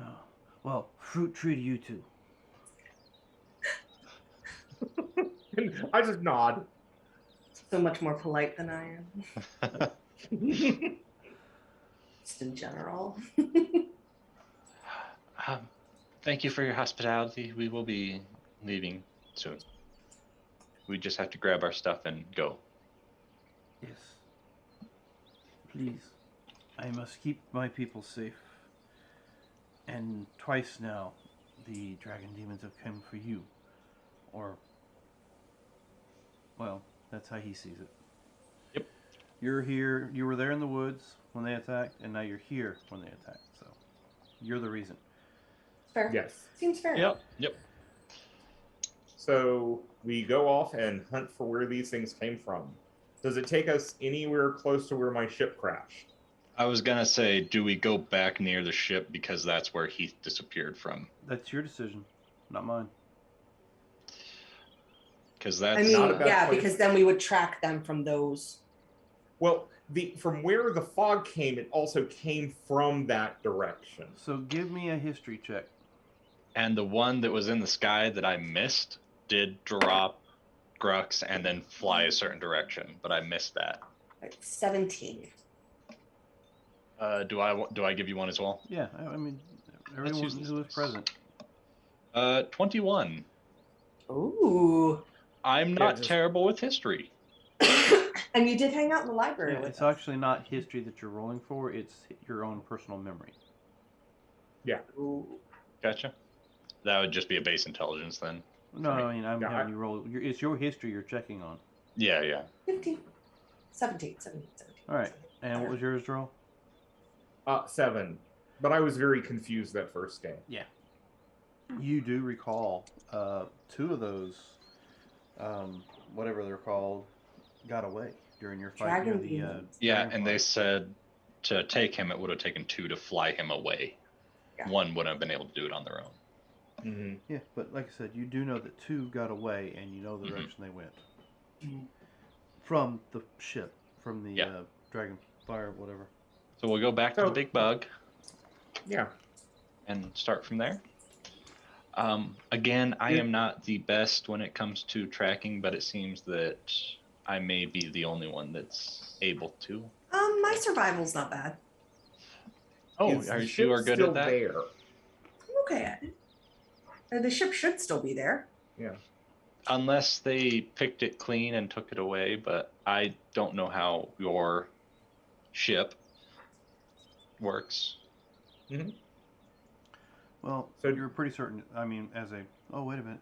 Oh, well, fruit tree to you too. I just nod. So much more polite than I am. Just in general. Thank you for your hospitality. We will be leaving soon. We just have to grab our stuff and go. Yes. Please. I must keep my people safe. And twice now, the dragon demons have come for you. Or, well, that's how he sees it. Yep. You're here, you were there in the woods when they attacked, and now you're here when they attacked, so you're the reason. Fair. Yes. Seems fair. Yep. So we go off and hunt for where these things came from. Does it take us anywhere close to where my ship crashed? I was gonna say, do we go back near the ship because that's where Heath disappeared from? That's your decision, not mine. Because I that's mean, not a bad yeah, place. because then we would track them from those. Well, from where the fog came, it also came from that direction. So give me a history check. and the one that was in the sky that I missed did drop Grux and then fly a certain direction, but I missed that. Like 17. Do I give you one as well? Yeah, I mean, everyone use this who was dice. present. 21. Ooh. I'm Yeah, not just- terrible with history. And you did hang out in the library Yeah, with it's us. actually not history that you're rolling for. It's your own personal memory. Ooh. Gotcha. That would just be a base intelligence then. No, Right. I mean, I'm Yeah, having you roll. It's your history you're checking on. Yeah, yeah. 15. 17. 17. All right. And what was yours, Joel? 7. But I was very confused that first day. You do recall 2 of those, whatever they're called, got away during your fight near Dragon the. demons. Yeah, dragonfly. and they said to take him, it would have taken 2 to fly him away. Yeah. 1 wouldn't have been able to do it on their own. Mm-hmm. Yeah, but like I said, you do know that 2 got away, and you know the Mhm. direction they went Mhm. from the ship, from the Yeah. dragonfly or whatever. So we'll go back to So- the big bug Yeah. and start from there. Again, I Yeah. am not the best when it comes to tracking, but it seems that I may be the only one that's able to. My survival's not bad. Oh, Is are the you ship are good still at that? there? I'm okay at it. The ship should still be there. Unless they picked it clean and took it away, but I don't know how your ship works. Well, So- you're pretty certain. I mean, as a. Oh, wait a minute.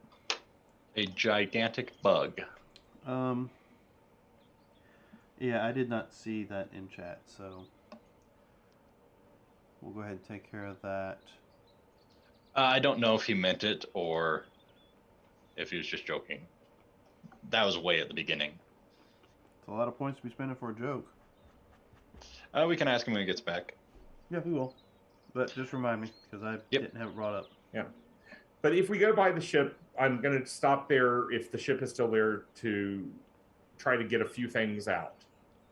A gigantic bug. Yeah, I did not see that in chat, so we'll go ahead and take care of that. I don't know if he meant it or if he was just joking. That was way at the beginning. It's a lot of points to be spending for a joke. We can ask him when he gets back. Yeah, we will. But just remind me, because I Yep. didn't have it brought up. But if we go by the ship, I'm going to stop there if the ship is still there to try to get a few things out.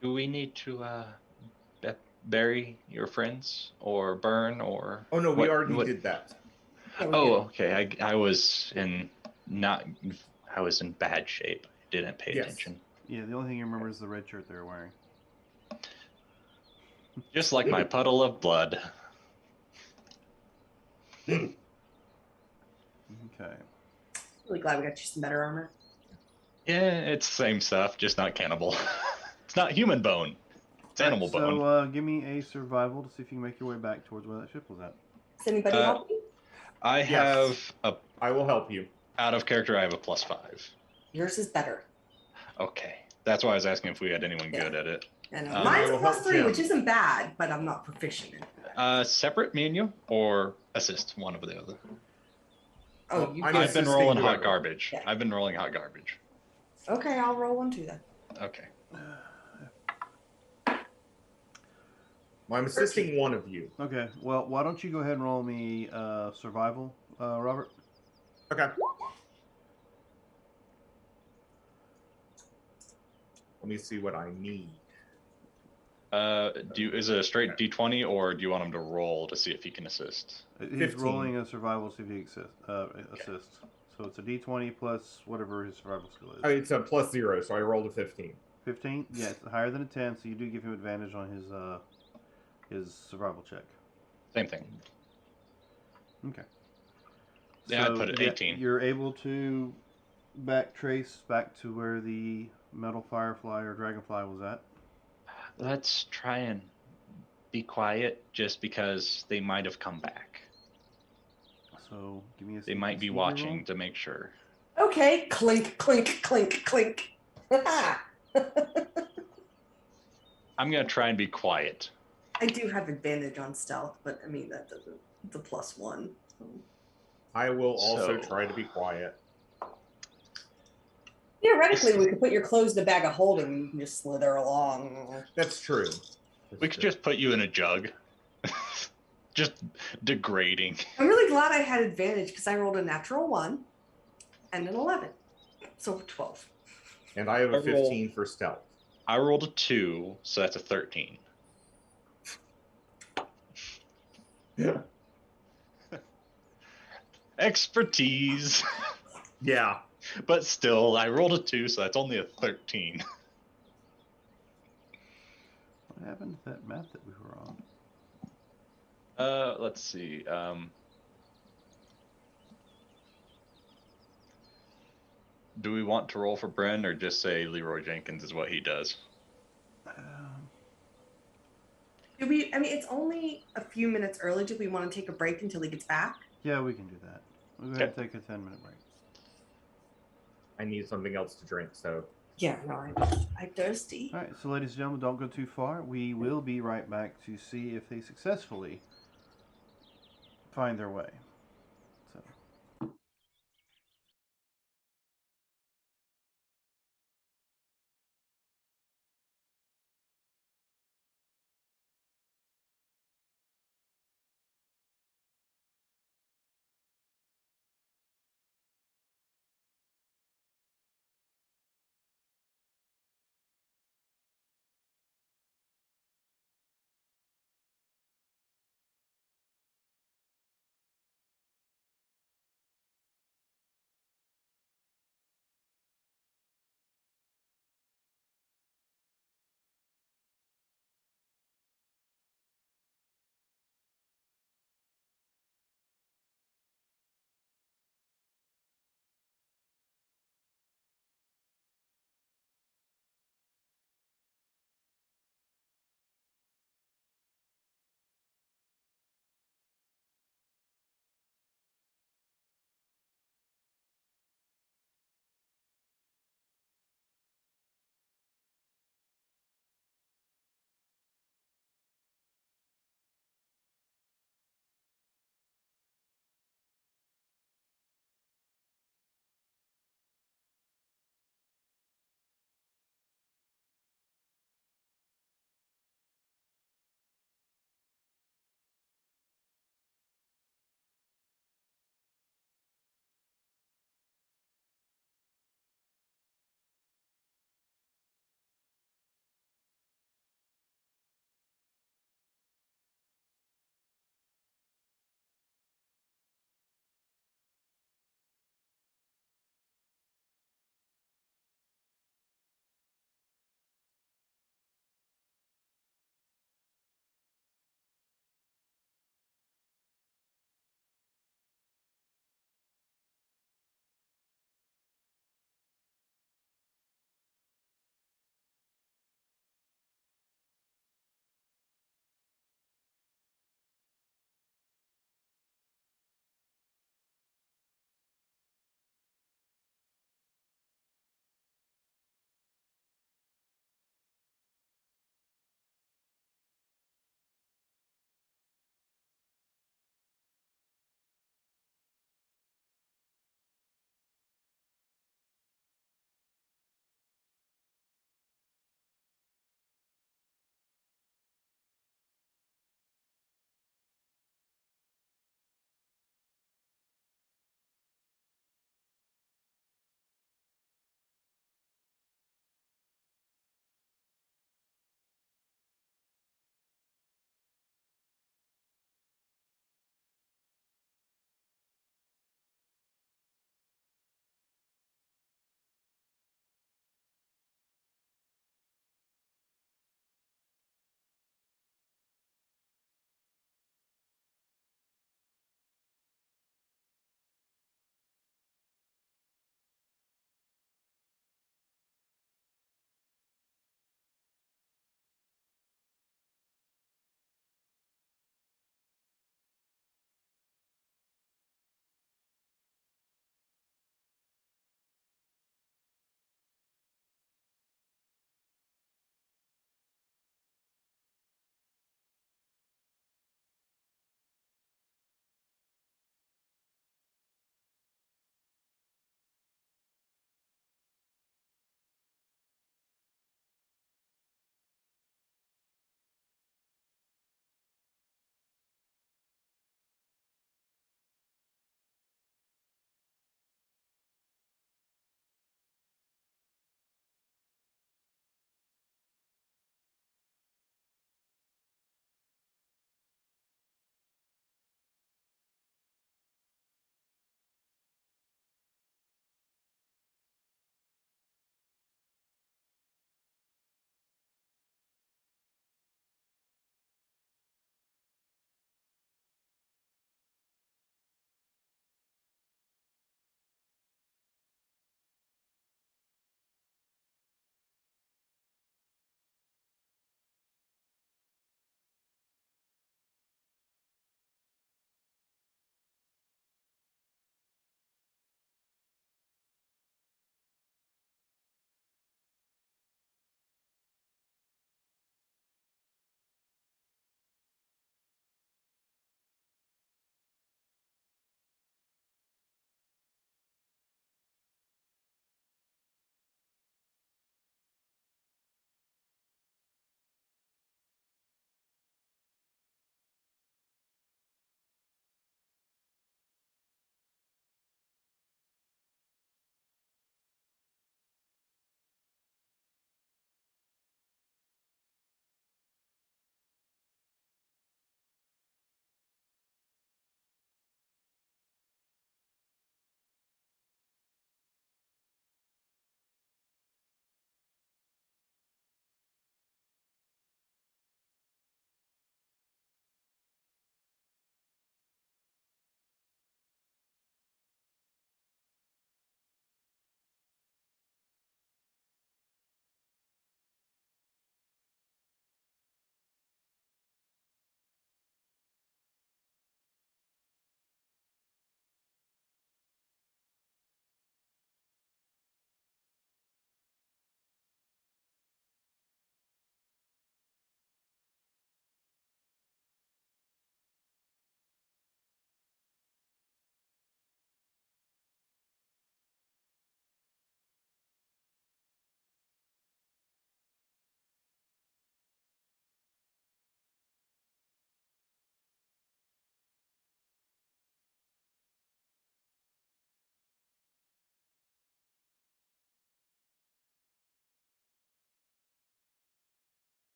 Do we need to bury your friends or burn or? Oh, no, we What- already what- did that. Yeah, we Oh, did. okay. I was in not. I was in bad shape. Didn't pay Yes. attention. Yeah, the only thing you remember is the red shirt they were wearing. Just like my puddle of blood. Okay. Really glad we got you some better armor. Yeah, it's the same stuff, just not cannibal. It's not human bone. It's animal so, bone. give me a survival to see if you can make your way back towards where that ship was at. Does anybody Uh, help you? I yes. have a I will help you. out of character. I have a +5. Yours is better. Okay, that's why I was asking if we had anyone Yeah. good at it. And I mine's a will help +3, Jim. which isn't bad, but I'm not proficient in it. Separate, me and you, or assist one of the other. Oh, Well, you I'm can- I've been assisting rolling hot whoever. garbage. Yeah. I've been rolling hot garbage. Okay, I'll roll one too then. Okay. I'm assisting one of you. Okay, well, why don't you go ahead and roll me survival, Robert? Okay. Let me see what I need. Is it a straight D20 or do you want him to roll to see if he can assist? He's 15. rolling a survival to see if he assists. So it's a d20 plus whatever his survival skill is. It's a +0, so I rolled a 15. 15? Yeah, it's higher than a 10, so you do give him advantage on his survival check. Same thing. Okay. Yeah, I'd put it 18. You're able to trace back to where the metal firefly or dragonfly was at. Let's try and be quiet just because they might have come back. So give me a. They might be sneaky watching roll. to make sure. Okay, clink, clink, clink, clink. I'm going to try and be quiet. I do have advantage on stealth, but I mean, that doesn't, the +1. So. I will also So- try to be quiet. Theoretically, we could put your clothes in a bag of holding and you can just slither along. That's true. We could just put you in a jug. Just degrading. I'm really glad I had advantage because I rolled a natural 1 and an 11. So 12. And I have a I roll- 15 for stealth. I rolled a 2, so that's a 13. Yeah. Expertise. Yeah. But still, I rolled a 2, so that's only a 13. What happened to that map that we were on? Let's see. Do we want to roll for Bren or just say Leroy Jenkins is what he does? Do we? I mean, it's only a few minutes early. Do we want to take a break until he gets back? Yeah, we can do that. We'll go ahead and take a 10-minute break. I need something else to drink, so. Yeah, no, I'm thirsty. All right, so ladies and gentlemen, don't go too far. We will be right back to see if they successfully find their way.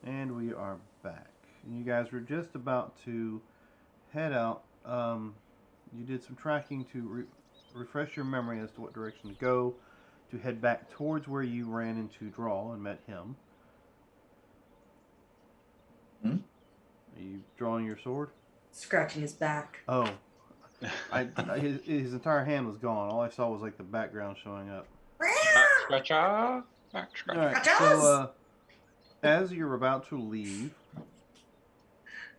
And we are back. And you guys were just about to head out. You did some tracking to refresh your memory as to what direction to go, to head back towards where you ran into Drawl and met him. Hmm? Are you drawing your sword? Scratching his back. Oh, his entire hand was gone. All I saw was like the background showing up. Back scratcher. Back scratcher. All right, Scratches! so as you're about to leave,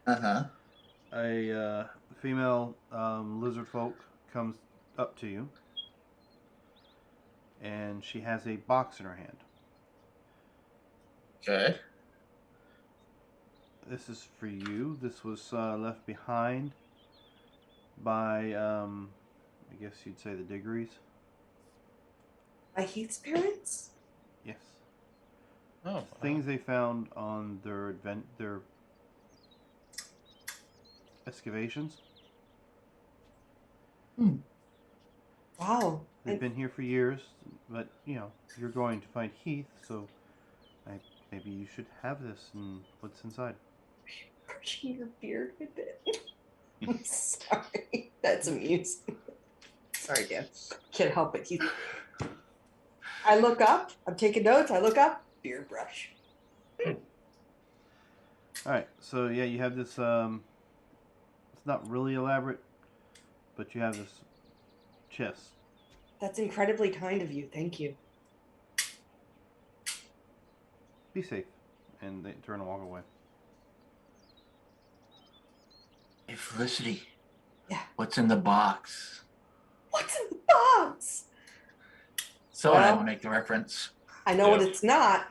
Uh-huh. a female lizard folk comes up to you, and she has a box in her hand. Okay. This is for you. This was left behind by, I guess you'd say the Diggories. By Heath's parents? Yes. Oh, Things they found on their excavations. Wow. They've been here for years, but you know you're going to find Heath, so maybe you should have this and what's inside. Brushing your beard with it. I'm sorry. That's amusing. Sorry, Dan. Can't help it. I look up. I'm taking notes. I look up. Beard brush. All right, so yeah, you have this. It's not really elaborate, but you have this chest. That's incredibly kind of you. Thank you. Be safe, and they turn and walk away. Hey, Felicity. Yeah. What's in the box? What's in the box? So I Well- will make the reference. I know what Yeah. it's not.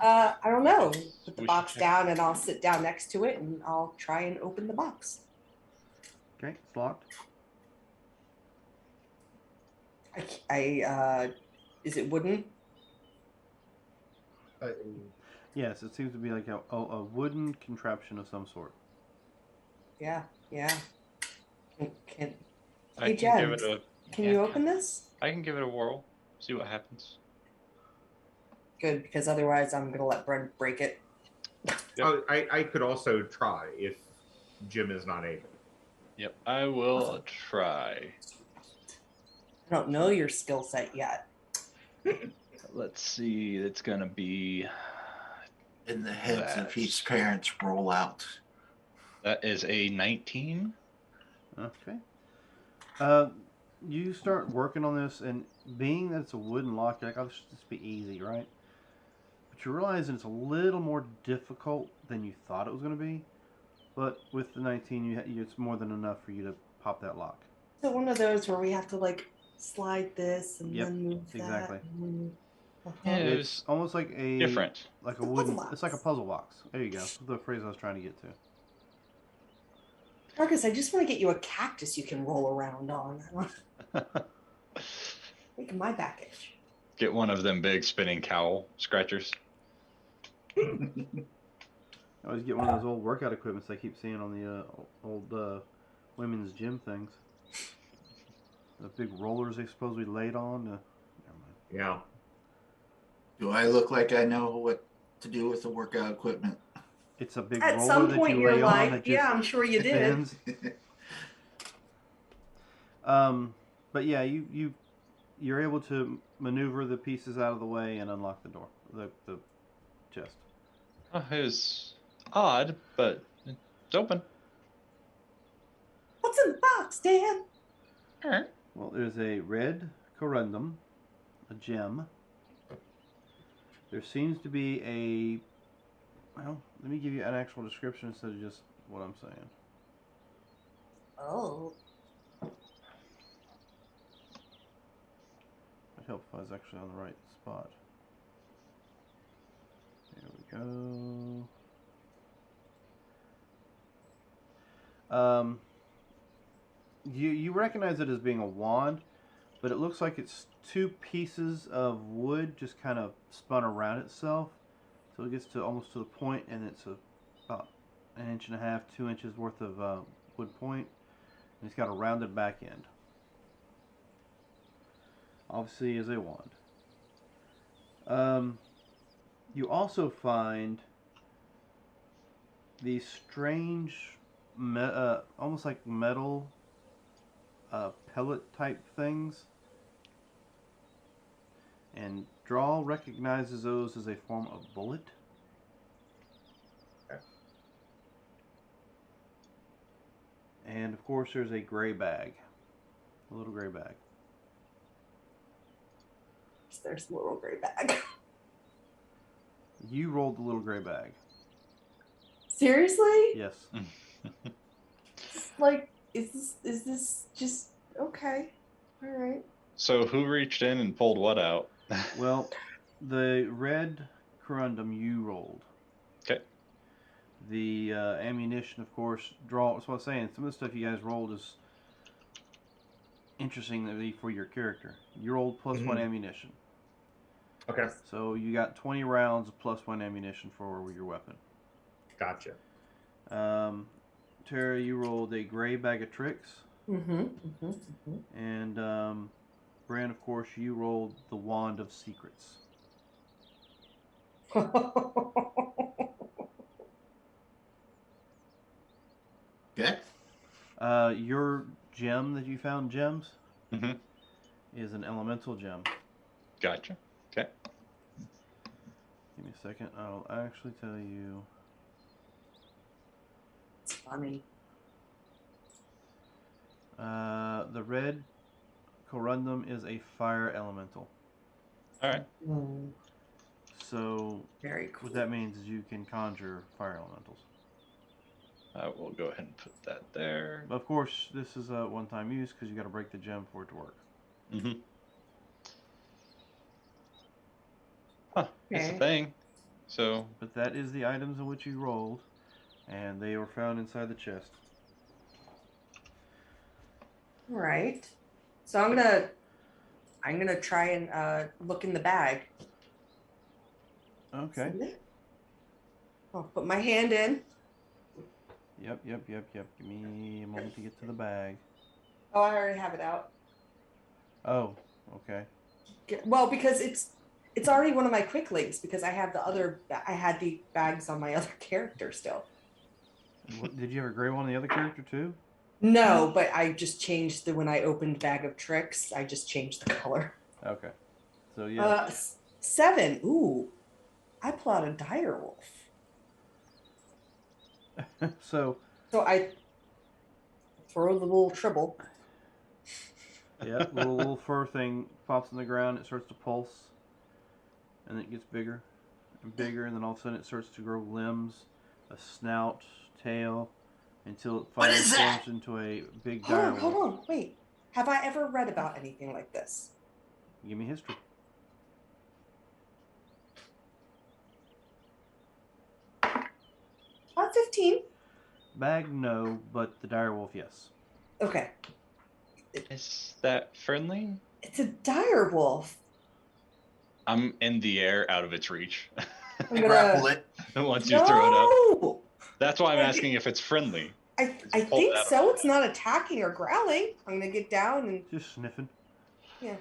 I don't know. Put the We should box check. down and I'll sit down next to it and I'll try and open the box. Okay, it's locked. Is it wooden? Yes, it seems to be like a wooden contraption of some sort. Yeah, yeah. Can I Hey, can give Jen, it a. can yeah, you open this? I can give it a whirl. See what happens. Good, because otherwise I'm gonna let Brent break it. Yep. I could also try if Jim is not able. Yep, I will try. I don't know your skill set yet. Let's see. It's gonna be. And the heads of That's- his parents roll out. That is a 19. Okay. You start working on this, and being that it's a wooden lock, you're like, oh, this should just be easy, right? But you realize that it's a little more difficult than you thought it was going to be. But with the 19, it's more than enough for you to pop that lock. So one of those where we have to like slide this and Yep, then move that. exactly. and then- Yeah, it It's was almost like a different. like a It's a wooden. puzzle It's like a box. puzzle box. There you go. That's the phrase I was trying to get to. Marcus, I just want to get you a cactus you can roll around on. I want to make my back itch. Get one of them big spinning cowl scratchers. I always get one of those old workout equipments I keep seeing on the old women's gym things. The big rollers they supposedly laid on. Never mind. Yeah. Do I look like I know what to do with the workout equipment? It's a big At roller some that point you in your lay on life, that just yeah, I'm sure you did. spins. But yeah, you're able to maneuver the pieces out of the way and unlock the door, the chest. Oh, it was odd, but it's open. What's in the box, Dan? Alright. Well, there's a red corundum, a gem. There seems to be a. Well, let me give you an actual description instead of just what I'm saying. Oh. It'd help if I was actually on the right spot. There we go. You recognize it as being a wand, but it looks like it's two pieces of wood just kind of spun around itself. So it gets to almost to the point, and it's about 1.5 inches, 2 inches worth of wood point, and it's got a rounded back end. Obviously, is a wand. You also find these strange, almost like metal pellet type things. And Draw recognizes those as a form of bullet. Okay. And of course, there's a gray bag, a little gray bag. There's a little gray bag. You rolled the little gray bag. Seriously? Yes. Like, is this just okay? All right. So who reached in and pulled what out? Well, the red corundum you rolled. Okay. The ammunition, of course, Draw. That's what I was saying. Some of the stuff you guys rolled is interesting for your character. You rolled plus Mhm. 1 ammunition. Okay, So you got 20 rounds of plus 1 ammunition for your weapon. gotcha. Tara, you rolled a gray bag of tricks. And Bran, of course, you rolled the wand of secrets. Okay. Your gem that you found, gems, Mhm. is an elemental gem. Gotcha. Okay. Give me a second. I'll actually tell you. It's funny. The red corundum is a fire elemental. All right. So Very cool. what that means is you can conjure fire elementals. We'll go ahead and put that there. But of course, this is a one-time use because you got to break the gem for it to work. Mm-hmm. Huh. It's a Okay. thing. So But that is the items in which you rolled, and they were found inside the chest. All right. So I'm gonna try and look in the bag. Okay. I'll put my hand in. Yep. Give me a moment to get to the bag. Oh, I already have it out. Oh, okay. Well, because it's already one of my quick links because I have I had the bags on my other character still. What, did you have a gray one on the other character too? No, but I just changed when I opened Bag of Tricks, I just changed the color. Okay. So yeah. 7. Ooh. I pull out a dire wolf. So So I throw the little tribble. yeah, little fur thing pops on the ground. It starts to pulse, and it gets bigger and bigger, and then all of a sudden it starts to grow limbs, a snout, tail, until it What finally is that? forms into a big Hold dire on, hold wolf. on, wait. Have I ever read about anything like this? Give me history. About 15. Bag, no, but the dire wolf, yes. Okay. is that friendly? It's a dire wolf. I'm in the air, out of its reach. I'm gonna Grapple it. Once you throw it up. No! That's why I'm Like- asking if it's friendly. I pull think that so. up. It's not attacking or growling. I'm gonna get down and Just sniffing. yeah.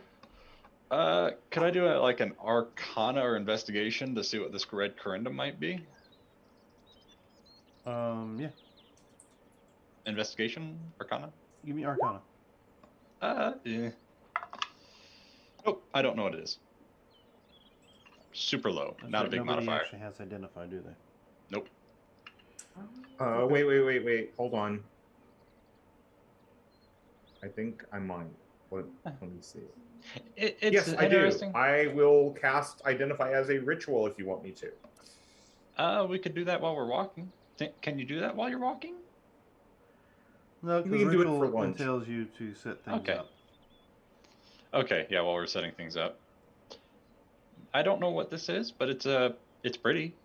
Could I do like an Arcana or investigation to see what this red corundum might be? Yeah. Investigation, Arcana. Give me Arcana. Yeah. Oh, I don't know what it is. Super low, That's not a right, big nobody modifier. actually has identify, do they? Nope. Wait. Hold on. I think I might. Let me see. It's Yes, I do. interesting. I will cast Identify as a ritual if you want me to. We could do that while we're walking. Can you do that while you're walking? No, We because can do it for ritual lunch. entails you to set things Okay. up. Okay, yeah, while we're setting things up. I don't know what this is, but it's pretty.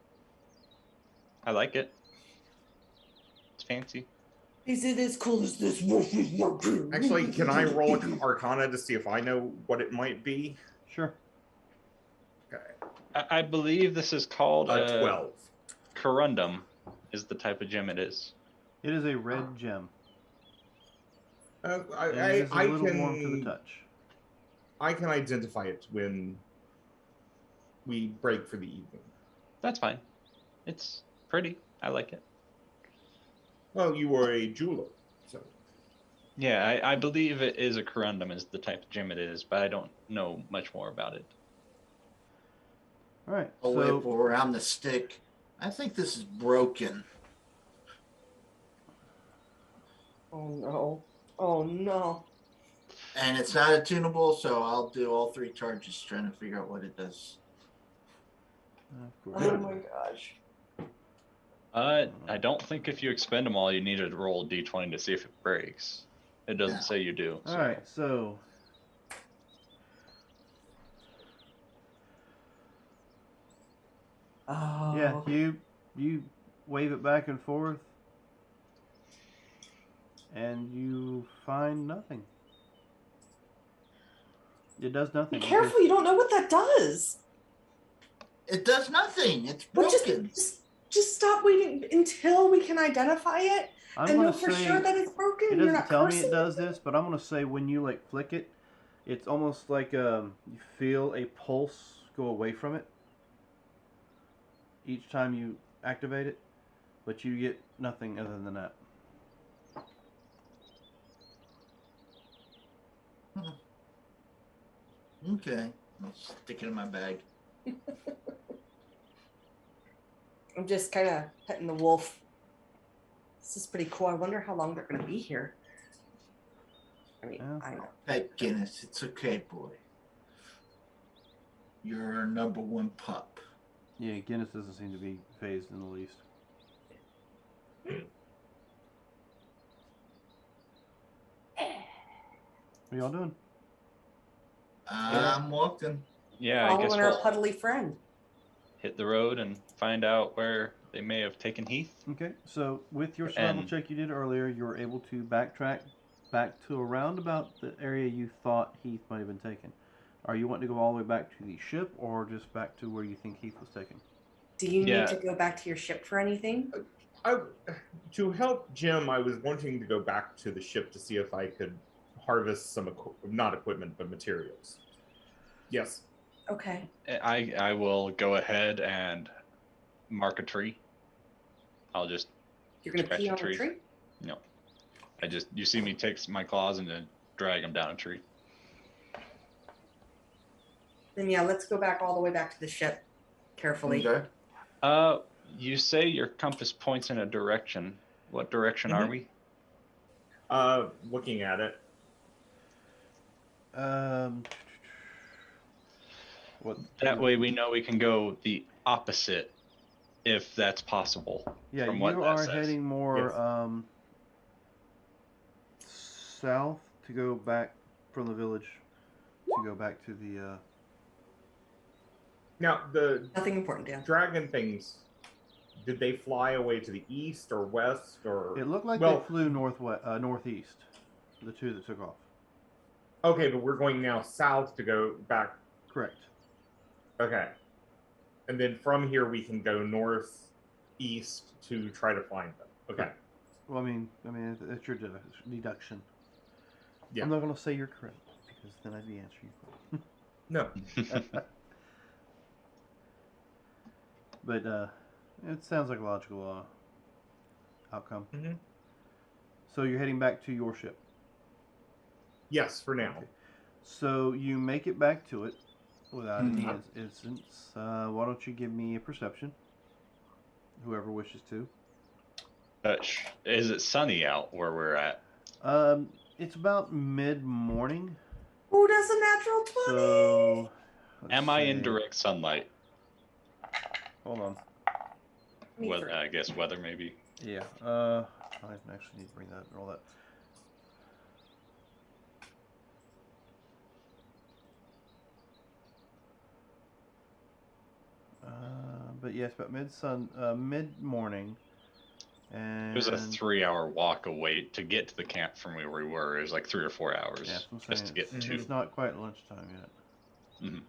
I like it. It's fancy. Is it as cool as this wolf is working? Actually, can I roll an Arcana to see if I know what it might be? Sure. Okay. I believe this is called 12. corundum, is the type of gem it is. It is a red gem. I, And I, it is a I little warm to the can touch. I can identify it when we break for the evening. That's fine. It's pretty. I like it. Well, you were a jeweler, so. Yeah, I believe it is a corundum is the type of gem it is, but I don't know much more about it. All right. I'll wait So for around the stick. I think this is broken. Oh no. Oh no. And it's not attunable, so I'll do all 3 charges trying to figure out what it does. of course. Oh my gosh. I don't think if you expend them all, you need to roll a d20 to see if it breaks. It doesn't Yeah. say you do. All right. So Oh. yeah, you wave it back and forth, and you find nothing. It does nothing. Be careful, you don't know what that does. It does nothing. It's But broken. just stop waiting until we can identify it I'm and know gonna for say sure that it's broken. it You're doesn't not tell me cursing it does this, but I'm gonna say when you like flick it, it's almost like you feel a pulse go away from it each time you activate it, but you get nothing other than that. Okay. I'll stick it in my bag. I'm just kind of petting the wolf. This is pretty cool. I wonder how long they're going to be here. I mean, Yeah. I know. Hey, Guinness, it's okay, boy. You're our number 1 pup. Yeah, Guinness doesn't seem to be phased in the least. What are y'all doing? I'm walking. Yeah, I guess Following our we'll puddly friend. hit the road and find out where they may have taken Heath. Okay, so with your survival And- check you did earlier, you were able to backtrack back to around about the area you thought Heath might have been taken. Are you wanting to go all the way back to the ship, or just back to where you think Heath was taken? Do you Yeah. need to go back to your ship for anything? To help Jim, I was wanting to go back to the ship to see if I could harvest some not equipment but materials. Yes. Okay. I will go ahead and mark a tree. I'll just You're going to Scratch pee the on the trees. tree? you see me take my claws and then drag them down a tree. Then yeah, let's go back all the way back to the ship. Carefully. Okay. You say your compass points in a direction. What direction are we? Looking at it. What? That way we know we can go the opposite if that's possible. Yeah, from you what that are says. heading more Yes. south to go back from the village to go back to the. Now, the Nothing important, Dan. dragon things, did they fly away to the east or west or? It looked like Well- they flew northeast. The two that took off. Okay, but we're going now south to go back. Correct. Okay. And then from here we can go northeast to try to find them. Okay. Well, I mean, that's your deduction. Yeah. I'm not gonna say you're correct because then I'd be answering you. No. But it sounds like a logical outcome. Mhm. So you're heading back to your ship. Yes, for now. Okay. So you make it back to it without any Mhm. incidents. Why don't you give me a perception? Whoever wishes to. Is it sunny out where we're at? It's about mid-morning. Who does a natural 20? So. let's Am I in see. direct sunlight? Hold on. Me Well, three. I guess weather maybe. Yeah. I actually need to bring that and roll that. But yes, about mid-morning, and It was a 3-hour walk away to get to the camp from where we were. It was like 3 or 4 hours Yeah, that's what I'm just to saying. get Mhm. to. It's not quite lunchtime yet. Mhm.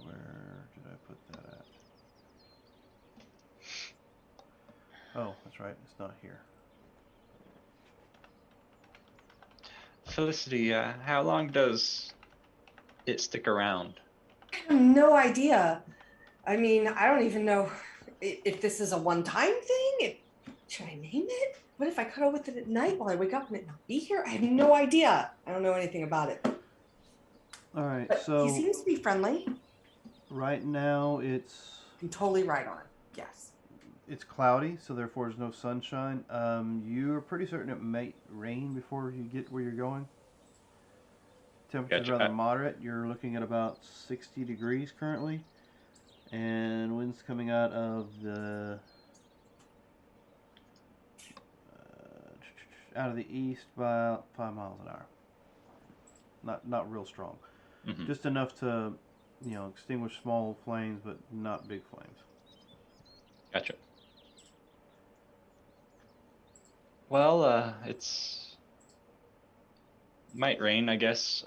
Where did I put that at? Oh, that's right. It's not here. Felicity, how long does it stick around? I have no idea. I mean, I don't even know if this is a one-time thing. Should I name it? What if I cuddle with it at night while I wake up and it not be here? I have no idea. I don't know anything about it. All right, But so he seems to be friendly. right now it's I'm totally right on. Yes. cloudy, so therefore there's no sunshine. You're pretty certain it might rain before you get where you're going. Temperature's Gotcha. rather moderate. You're looking at about 60 degrees currently, and winds coming out of the east by about 5 miles an hour. Not real strong. Mhm. Just enough to, extinguish small flames, but not big flames. Gotcha. Well, it's might rain, I guess.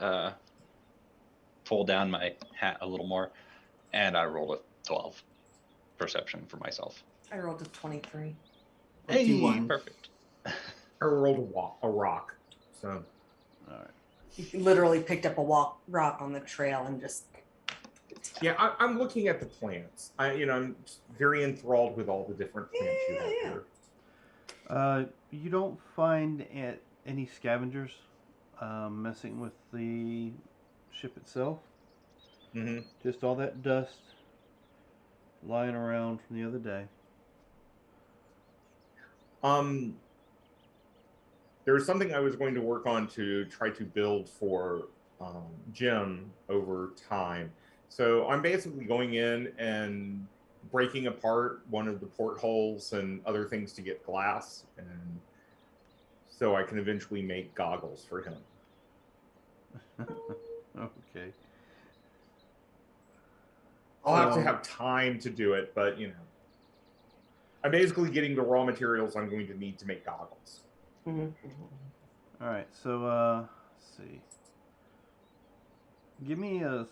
Pull down my hat a little more, and I rolled a 12 perception for myself. I rolled a 23. Hey, 51. perfect. I rolled a rock. So All right. He literally picked up a rock on the trail and just. yeah, I'm looking at the plants. I'm very enthralled with all the different plants you have Yeah. here. You don't find any scavengers messing with the ship itself. Mm-hmm. Just all that dust lying around from the other day. There's something I was going to work on to try to build for Jim over time. So I'm basically going in and breaking apart one of the portholes and other things to get glass, and so I can eventually make goggles for him. Okay. I'll have to So- have time to do it, but I'm basically getting the raw materials I'm going to need to make goggles. Mhm. All right. So let's see. Give me a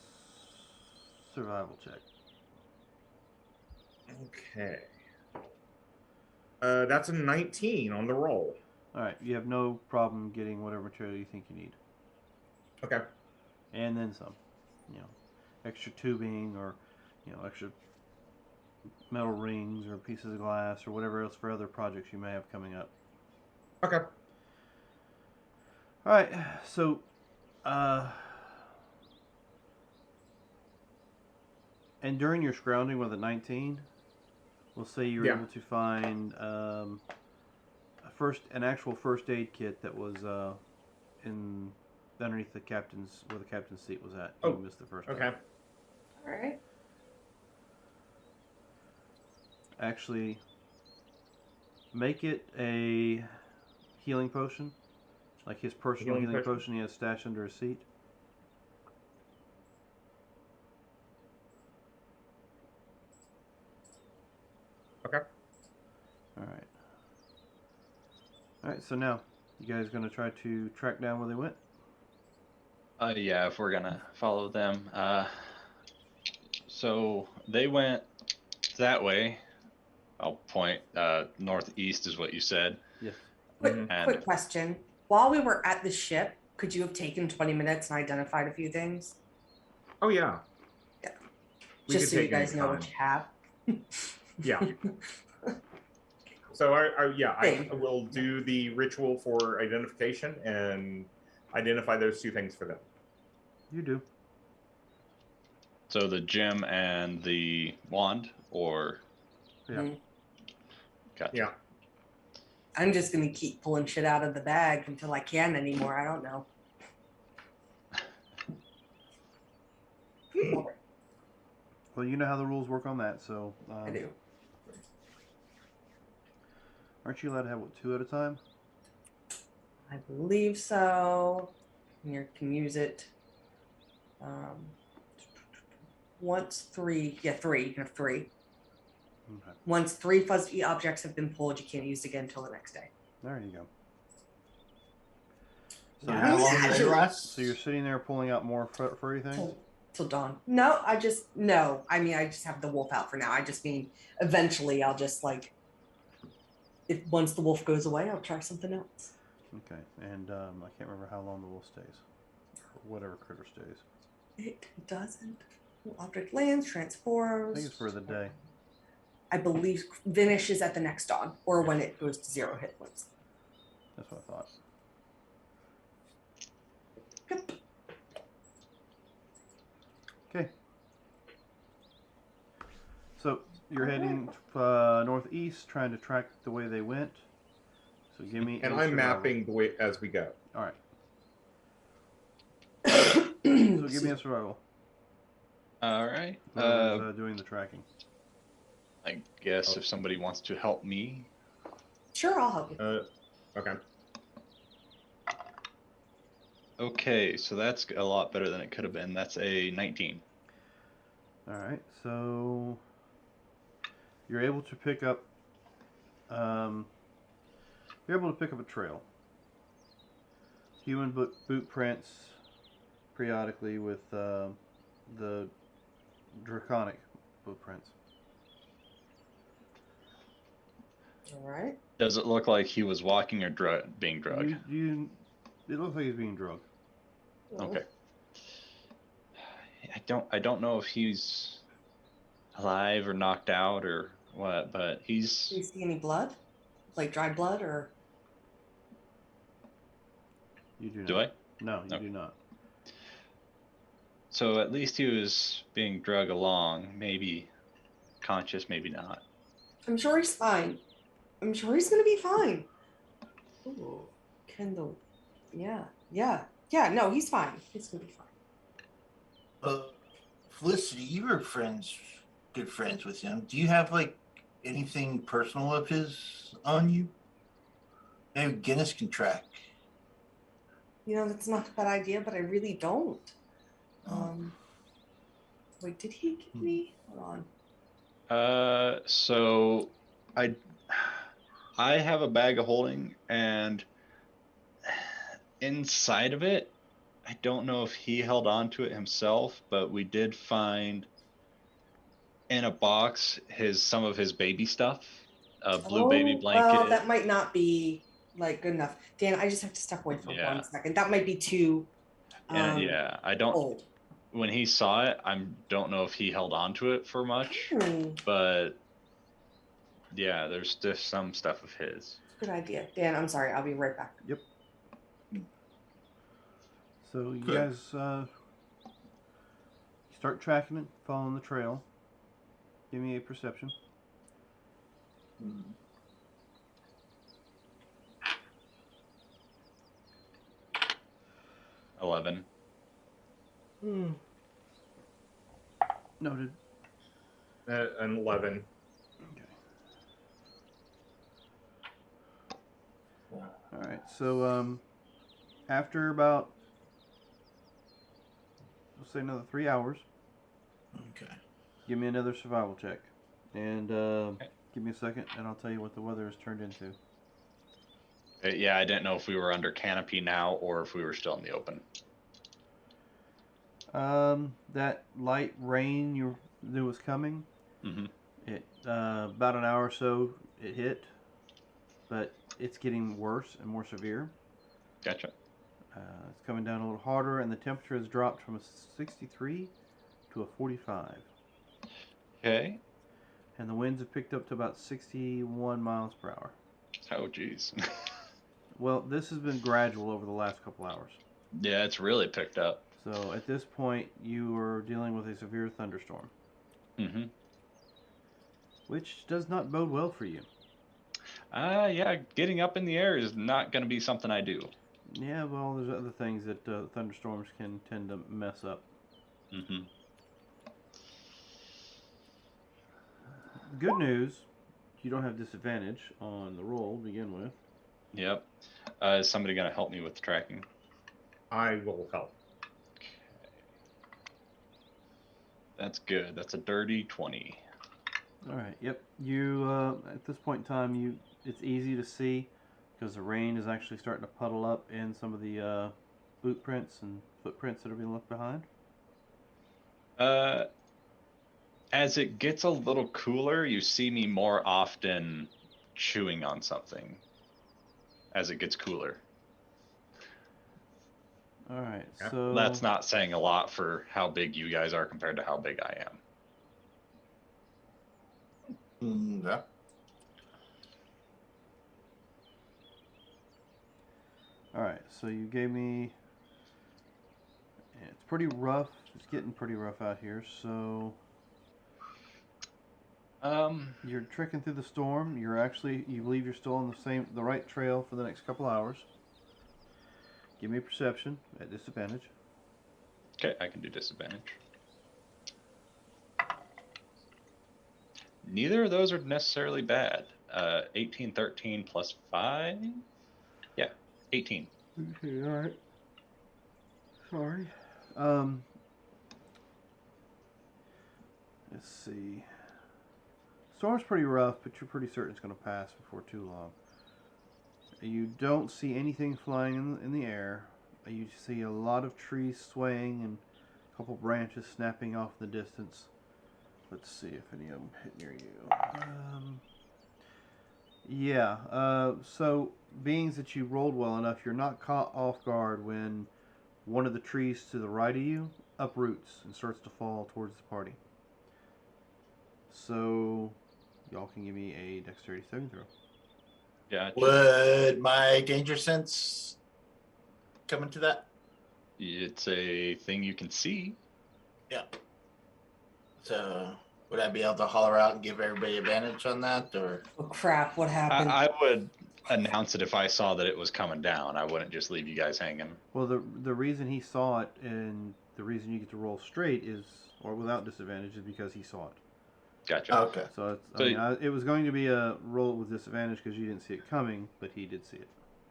survival check. Okay. That's a 19 on the roll. All right. You have no problem getting whatever material you think you need, Okay. and then some. Extra tubing or extra metal rings or pieces of glass or whatever else for other projects you may have coming up. Okay. All right, so and during your scrounging with a 19, we'll say you were Yeah. able to find an actual first aid kit that was in underneath the captain's where the captain's seat was at. You Oh, missed the first aid. Okay. All right. Actually, make it a healing potion, like his personal Healing healing potion? potion he has stashed under his seat. Okay. All right. All right. So now, you guys gonna try to track down where they went? Yeah, if we're gonna follow them. So they went that way. I'll point northeast is what you said. Yes. Quick, Mhm. And- quick question. While we were at the ship, could you have taken 20 minutes and identified a few things? Oh yeah. Yeah. We Just could so you take any guys know what time. you have. Yeah. So I Same. will do the ritual for identification and identify those two things for them. You do. So the gem and the wand, or Yeah. Mhm. gotcha. Yeah. I'm just gonna keep pulling shit out of the bag until I can anymore. I don't know. Well, you know how the rules work on that, so I do. aren't you allowed to have two at a time? I believe so. You can use it. Once three, yeah, three. You can have three. Okay. Once three fuzzy objects have been pulled, you can't use it again until the next day. There you go. So, Yeah. How long do they Sure. last? so you're sitting there pulling out more furry things? Till dawn. No, I just have the wolf out for now. I just mean eventually I'll just if once the wolf goes away, I'll try something else. Okay, and I can't remember how long the wolf stays, or whatever critter stays. It doesn't. Object lands, I transforms. think it's for the day. I believe vanishes at the next dawn or when it goes to 0 hit points. That's what I thought. Yep. Okay. So you're heading northeast, trying to track the way they went. So give me. And a I'm survival. mapping the way as we go. All right. So give me a survival. All right. Whoever's doing the tracking. I guess if somebody wants to help me. Sure, I'll help you. Okay. Okay, so that's a lot better than it could have been. That's a 19. All right. So you're able to pick up. You're able to pick up a trail. Human boot prints, periodically with the draconic boot prints. All right. Does it look like he was walking or being drugged? It looks like he's being drugged. Okay. I don't know if he's alive or knocked out or what, but Do you see any blood? Like dried blood or? You do not. Do I? No, you No. do not. So at least he was being drugged along, maybe conscious, maybe not. I'm sure he's fine. I'm sure he's gonna be fine. Ooh, Kendall. Yeah. No, he's fine. He's gonna be fine. Felicity, you were good friends with him. Do you have like anything personal of his on you? Maybe Guinness can track. You know, that's not a bad idea, but I really don't. Wait, did he give me? Hold on. So I have a bag of holding, and inside of it, I don't know if he held on to it himself, but we did find in a box some of his baby stuff, a blue baby blanket. Well, that might not be like good enough. Dan, I just have to step away for Yeah. 1 second. That might be too And yeah, I don't. old. When he saw it, I don't know if he held on to it for much, but yeah, there's just some stuff of his. Good idea. Dan, I'm sorry. I'll be right back. Yep. So you Good. guys start tracking it, following the trail. Give me a perception. 11. Noted. An 11. Okay. All right. So after about, let's say another 3 hours, Okay. give me another survival check, and give me a second, and I'll tell you what the weather has turned into. Yeah, I didn't know if we were under canopy now or if we were still in the open. That light rain you knew was coming. Mm-hmm. It about an hour or so it hit, but it's getting worse and more severe. Gotcha. It's coming down a little harder, and the temperature has dropped from a 63 to a 45. Okay. And the winds have picked up to about 61 miles per hour. Oh, geez. Well, this has been gradual over the last couple hours. Yeah, it's really picked up. So at this point, you are dealing with a severe thunderstorm, Mm-hmm. which does not bode well for you. Yeah, getting up in the air is not going to be something I do. Yeah, well, there's other things that thunderstorms can tend to mess up. Mm-hmm. Good news, you don't have disadvantage on the roll to begin with. Yep. Is somebody going to help me with the tracking? I will help. That's good. That's a dirty 20. All right. Yep. You at this point in time, it's easy to see because the rain is actually starting to puddle up in some of the boot prints and footprints that are being left behind. As it gets a little cooler, you see me more often chewing on something as it gets cooler. All right, Yeah. so That's not saying a lot for how big you guys are compared to how big I am. Yeah. All right, so you gave me. It's pretty rough. It's getting pretty rough out here. So you're trekking through the storm. You believe you're still on the right trail for the next couple hours. Give me a perception at disadvantage. Okay, I can do disadvantage. Neither of those are necessarily bad. 18, 13 plus 5? Yeah, 18. Okay, all right. Sorry. Let's see. Storm's pretty rough, but you're pretty certain it's going to pass before too long. You don't see anything flying in the air. You see a lot of trees swaying and a couple branches snapping off in the distance. Let's see if any of them hit near you. Yeah, so being that you rolled well enough, you're not caught off guard when one of the trees to the right of you uproots and starts to fall towards the party. So, y'all can give me a dexterity saving throw. Yeah. Would my danger sense come into that? It's a thing you can see. Yeah. So would I be able to holler out and give everybody advantage on that, or? Oh crap! What happened? I would announce it if I saw that it was coming down. I wouldn't just leave you guys hanging. Well, the reason he saw it and the reason you get to roll straight is, or without disadvantage, is because he saw it. Gotcha. Okay. So So it was going to be a roll with disadvantage because you didn't see it coming, but he did see it.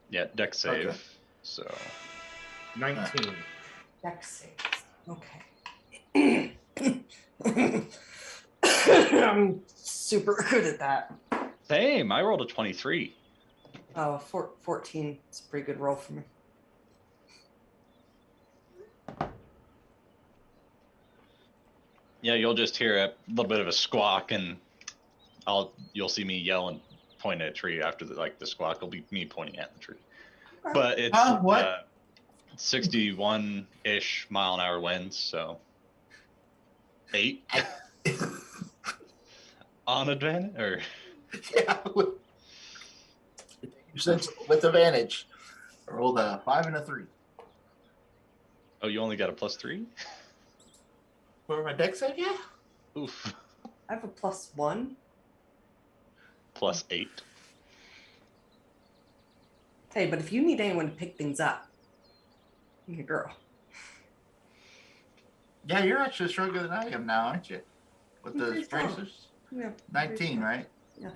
Yeah, dex save. Okay. So 19. Dex saves. Okay. I'm super good at that. same. I rolled a 23. Oh, 14. It's a pretty good roll for me. Yeah, you'll just hear a little bit of a squawk, and you'll see me yell and point at a tree after the squawk will be me pointing at the tree. Okay. But it's What? 61-ish mile an hour winds, so 8 on advantage or Yeah. Sense with advantage. I rolled a 5 and a 3. oh, you only got a +3? Where my deck said, yeah. Oof. I have a +1. +8. Hey, but if you need anyone to pick things up, I'm your girl. Yeah, you're actually stronger than I am now, aren't you? With I'm those pretty strong. braces. Yeah. 19, right? Yeah.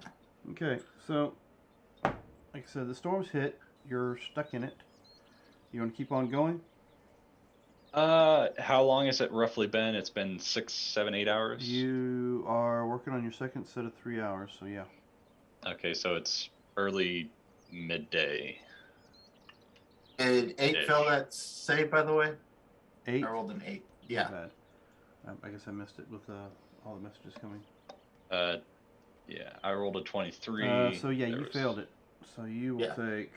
Okay, so like I said, the storm's hit. You're stuck in it. You want to keep on going? How long has it roughly been? It's been 6, 7, 8 hours. You are working on your second set of 3 hours, so yeah. Okay, so it's early midday. Did 8 Ish. fail that save, by the way? 8. I rolled an 8. Not Yeah. bad. I guess I missed it with all the messages coming. Yeah, I rolled a 23. So yeah, There you was- failed it. So you will Yeah. take.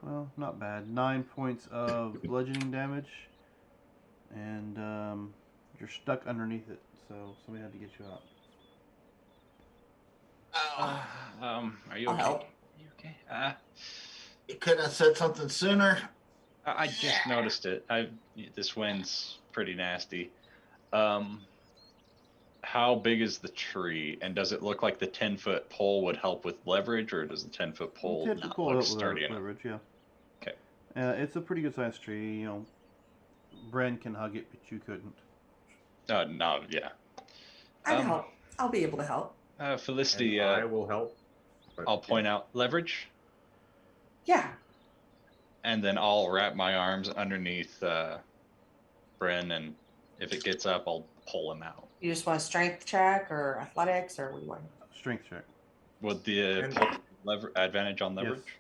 Well, not bad. 9 points of bludgeoning damage, and you're stuck underneath it. So somebody had to get you out. Are you I'll okay? help. You okay? You couldn't have said something sooner. I just noticed it. This wind's pretty nasty. How big is the tree, and does it look like the 10-foot pole would help with leverage, or does the 10-foot pole You have to not pull it look up with sturdy enough? leverage, yeah. Okay. It's a pretty good sized tree. You know, Bren can hug it, but you couldn't. No, yeah. I'd help. I'll be able to help. Felicity, And I will help. but, I'll point out leverage, Yeah. and then I'll wrap my arms underneath Bren, and if it gets up, I'll pull him out. You just want a strength check or athletics or what do you want? Strength check. Would the And- pull advantage on leverage?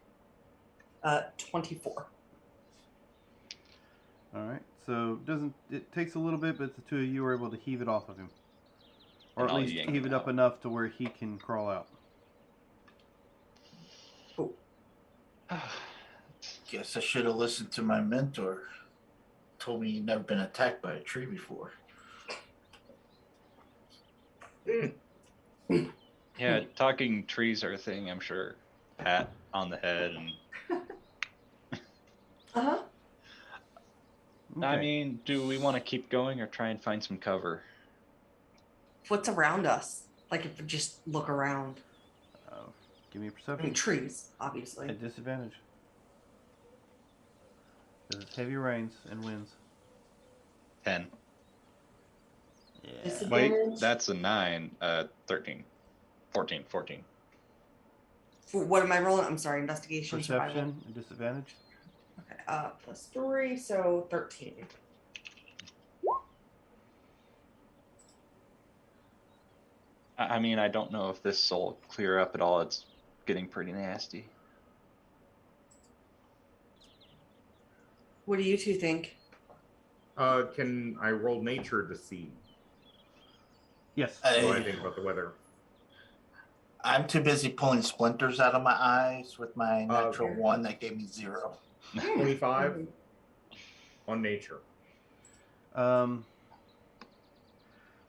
24. All right. So it takes a little bit, but the two of you are able to heave it off of him, or And at I'll least yank heave him it up out. enough to where he can crawl out. Guess I should have listened to my mentor. Told me he'd never been attacked by a tree before. Yeah, talking trees are a thing, I'm sure. Pat on the head and Uh-huh. I Okay. mean, do we want to keep going or try and find some cover? What's around us? Like if we just look around. Give me a I mean, perception. trees, obviously. At disadvantage. Because it's heavy rains and winds. 10. Yeah. Disadvantage. Wait, that's a 9. 13. 14. For what am I rolling? I'm sorry, investigation. survival. Perception and disadvantage. Okay, +3, so 13. I mean, I don't know if this will clear up at all. It's getting pretty nasty. What do you two think? Can I roll nature to see Yes. what I think about the weather? I'm too busy pulling splinters out of my eyes with my natural Okay. 1 that gave me 0. 25 on nature.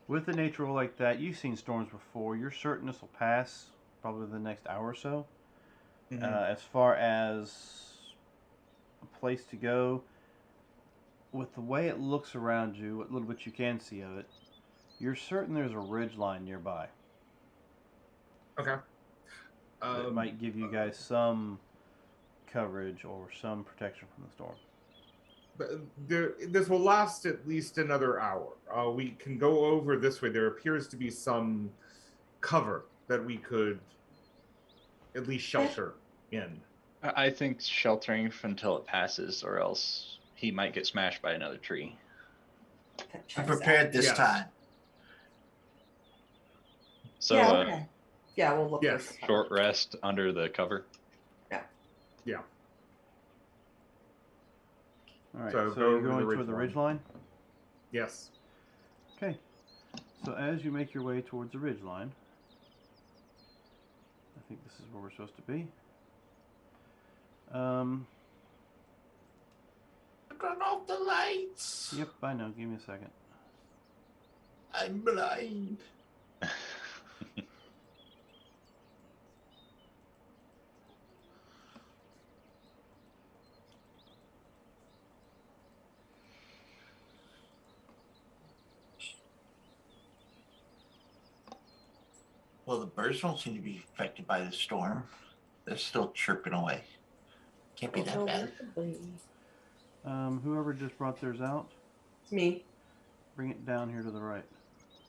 With a nature roll like that, you've seen storms before. You're certain this will pass probably the next hour or so. Mhm. As far as a place to go, with the way it looks around you, what little bit you can see of it, you're certain there's a ridge line nearby Okay. that might give you guys some coverage or some protection from the storm. But this will last at least another hour. We can go over this way. There appears to be some cover that we could at least shelter in. I think sheltering until it passes, or else he might get smashed by another tree. That I'm checks out. prepared this Yes. time. So, Yeah, okay. Yeah, we'll look. yes, for cover. short rest under the cover. Yeah. All right, So so, go you're over the going ridge toward the line. ridge line? Yes. Okay. So as you make your way towards the ridge line, I think this is where we're supposed to be. Turn off the lights. Yep, I know. Give me a second. I'm blind. Well, the birds don't seem to be affected by the storm. They're still chirping away. Can't be that bad. Whoever just brought theirs out, It's me. bring it down here to the right.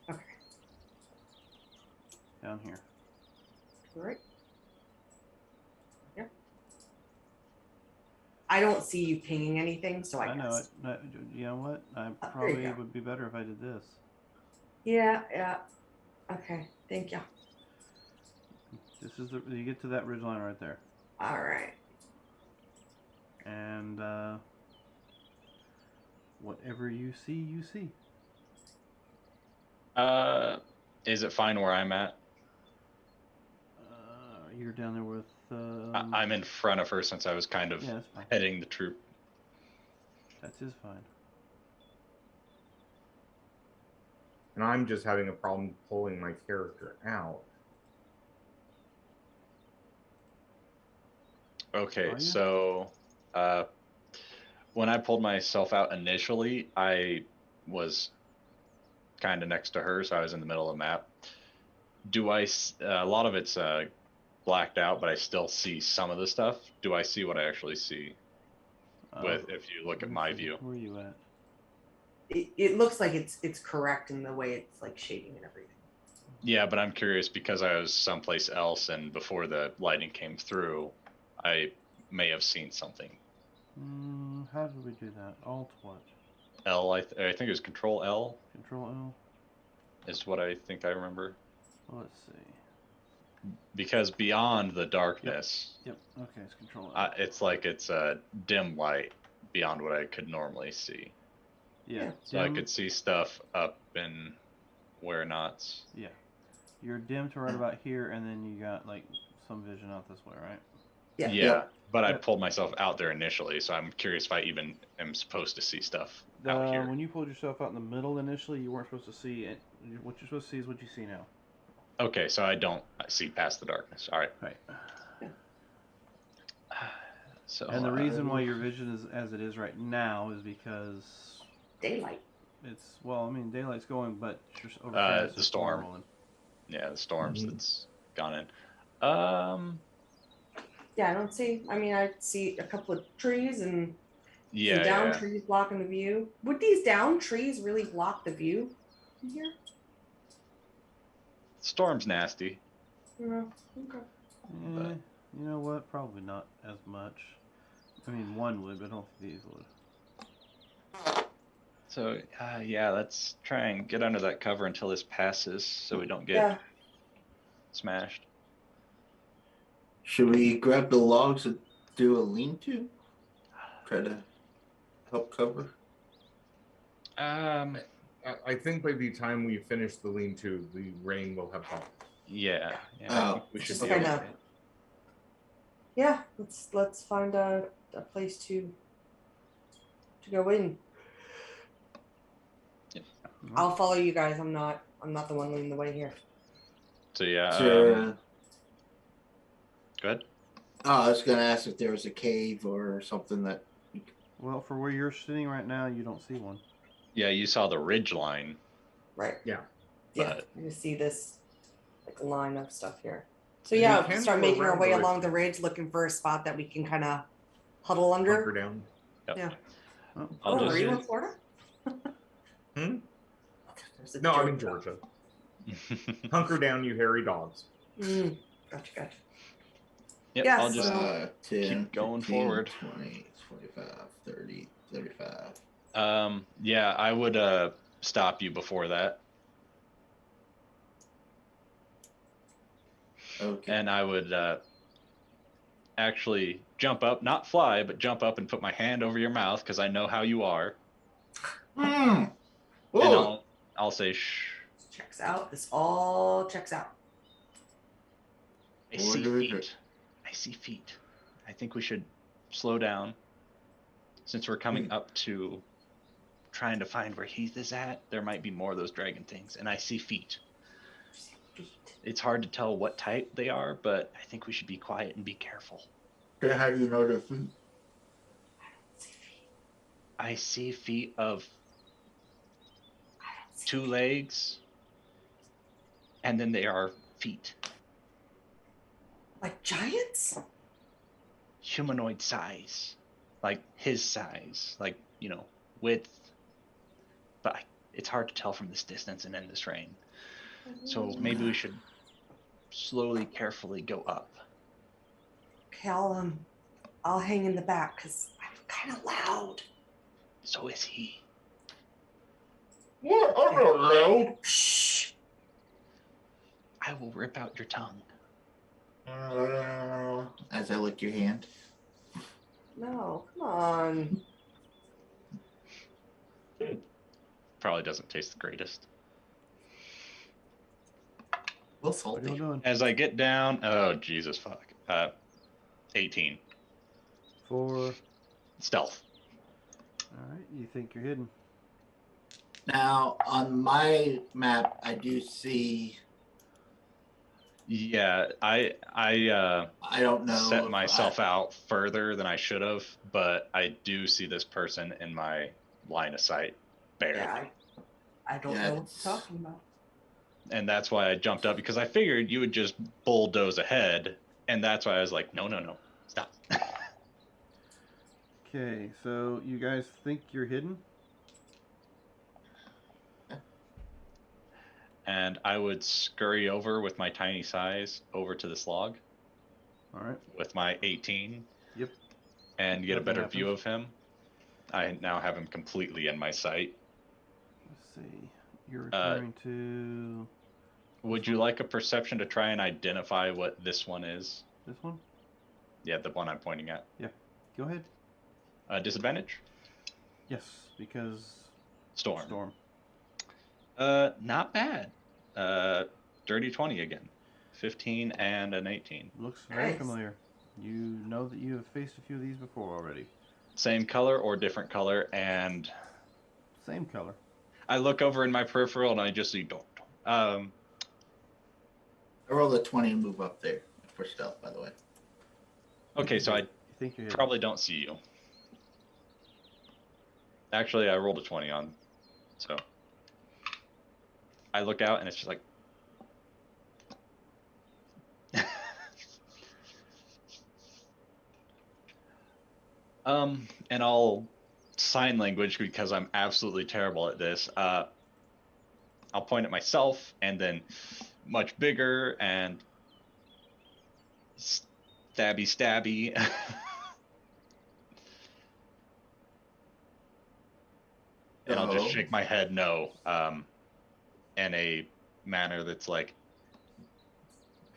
Okay. Down here. All right. Yep. I don't see you pinging anything, so I know it. guess. No, you know what? I there you probably go. would be better if I did this. Yeah. Okay, thank you. This is the you get to that ridge line right there, All right. and whatever you see, you see. Is it fine where I'm at? You're down there with. I'm in front of her since I was kind of Yeah, that's fine. heading the troop. That is fine. And I'm just having a problem pulling my character out. Okay, Are you? so when I pulled myself out initially, I was kind of next to her, so I was in the middle of the map. A lot of it's blacked out, but I still see some of the stuff. Do I see what I actually see if you look at my view? Where are you at? It looks like it's correct in the way it's like shading and everything. Yeah, but I'm curious because I was someplace else, and before the lighting came through, I may have seen something. How did we do that? Alt what? L, I think it was Control L Control L. is what I think I remember. Well, let's see. Because beyond the darkness, Yep. Okay, it's Control L. it's like it's a dim light beyond what I could normally see. Yeah. So I dim- could see stuff up in where nots. Yeah. You're dim to right about here, and then you got like some vision out this way, right? Yeah. Yeah, but I Yep. pulled myself out there initially, so I'm curious if I even am supposed to see stuff out here. When you pulled yourself out in the middle initially, you weren't supposed to see it. What you're supposed to see is what you see now. Okay, so I see past the darkness. All right. Right. So And the reason why your vision is as it is right now is because Daylight. it's daylight's going, but you're over the the storm. rolling. Yeah, the storms Mhm. that's gone in. Yeah, I don't see. I mean, I see a couple of trees and Yeah, some down yeah. trees blocking the view. Would these down trees really block the view from here? Storm's nasty. No. Okay. Eh, you know what? Probably not as much. I mean, one would, but I don't think these would. So yeah, let's try and get under that cover until this passes, so we don't get Yeah. smashed. Should we grab the logs and do a lean-to? Try to help cover. I think by the time we finish the lean-to, the rain will have fallen. Yeah. Oh. I think we should Just be kinda- okay. Yeah. Let's find a place to go in. I'll follow you guys. I'm not the one leading the way here. So yeah. So, Good. I was gonna ask if there was a cave or something that. Well, for where you're sitting right now, you don't see one. Yeah, you saw the ridge line. Right. Yeah. Yeah. But- You see this like line of stuff here. So You yeah, can start go making our around way the ridge. along the ridge, looking for a spot that we can kind of huddle under. Hunker down. Yep. Yeah. Oh, I'll Oh, just- are you in Florida? Hmm? There's a No, I'm jerk. in Georgia. Hunker down, you hairy dogs. Gotcha. Yep, Yeah, I'll just so- 10, keep going 15, forward. 20, 25, 30, 35. yeah, I would stop you before that. Okay. And I would actually jump up, not fly, but jump up and put my hand over your mouth because I know how you are. Mm. And Whoa. I'll say, shh. Checks out. This all checks out. I see What is feet. it? I see feet. I think we should slow down. Since we're coming up to trying to find where Heath is at, there might be more of those dragon things. And I see feet. It's hard to tell what type they are, but I think we should be quiet and be careful. Okay, how do you know the food? I see feet of 2 legs, and then they are feet. Like giants? Humanoid size. Like his size. Like, width. But it's hard to tell from this distance and in this rain. So maybe we should slowly, carefully go up. Okay, I'll hang in the back because I'm kind of loud. So is he. What? I'm not loud. Shh. I will rip out your tongue. As I lick your hand. No, come on. Probably doesn't taste the greatest. Well, what are you salty. doing? As I get down, oh Jesus fuck. 18. For Stealth. all right, you think you're hidden. Now, on my map, I do see. Yeah, I I don't know. set if myself out further than I should have, but I do see this person in my line of sight barely. Yeah, I don't Yeah, know what it's- you're talking about. And that's why I jumped up because I figured you would just bulldoze ahead, and that's why I was like, no, stop. Okay, so you guys think you're hidden? And I would scurry over with my tiny size over to this log All right. with my 18. Yep. And get a Nothing better happens. view of him. I now have him completely in my sight. Let's see. You're referring to Would you like a perception to try and identify what this one is? this one? Yeah, the one I'm pointing at. Go ahead. Disadvantage? Yes, because Storm. storm. Not bad. Dirty 20 again. 15 and an 18. Looks very Nice. familiar. You know that you have faced a few of these before already. Same color or different color, and Same color. I look over in my peripheral and I just see don't. I rolled a 20 and move up there for stealth, by the way. Okay, so I You think you're hidden. probably don't see you. Actually, I rolled a 20 on, so I look out and it's just like. And I'll sign language because I'm absolutely terrible at this. I'll point at myself and then much bigger and stabby stabby. And I'll just No. shake my head no, in a manner that's like,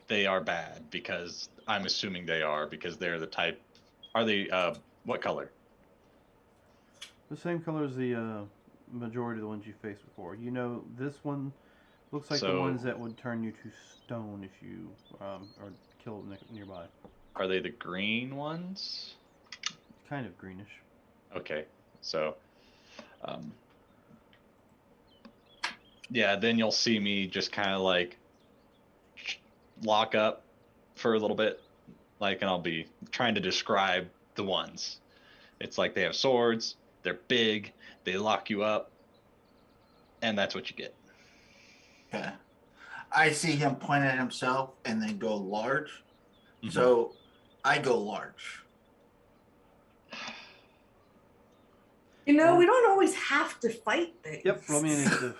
they are bad because I'm assuming they are because they're the type. Are they? What color? The same color as the majority of the ones you faced before. You know, this one looks like the So- ones that would turn you to stone if you are killed nearby. Are they the green ones? Kind of greenish. Okay, so, yeah, then you'll see me just kind of like lock up for a little bit, like, and I'll be trying to describe the ones. It's like they have swords, they're big, they lock you up, and that's what you get. Okay. I see him point at himself and then go large. Mhm. So I go large. You know, we don't always have to fight things. Yep, roll me initiative.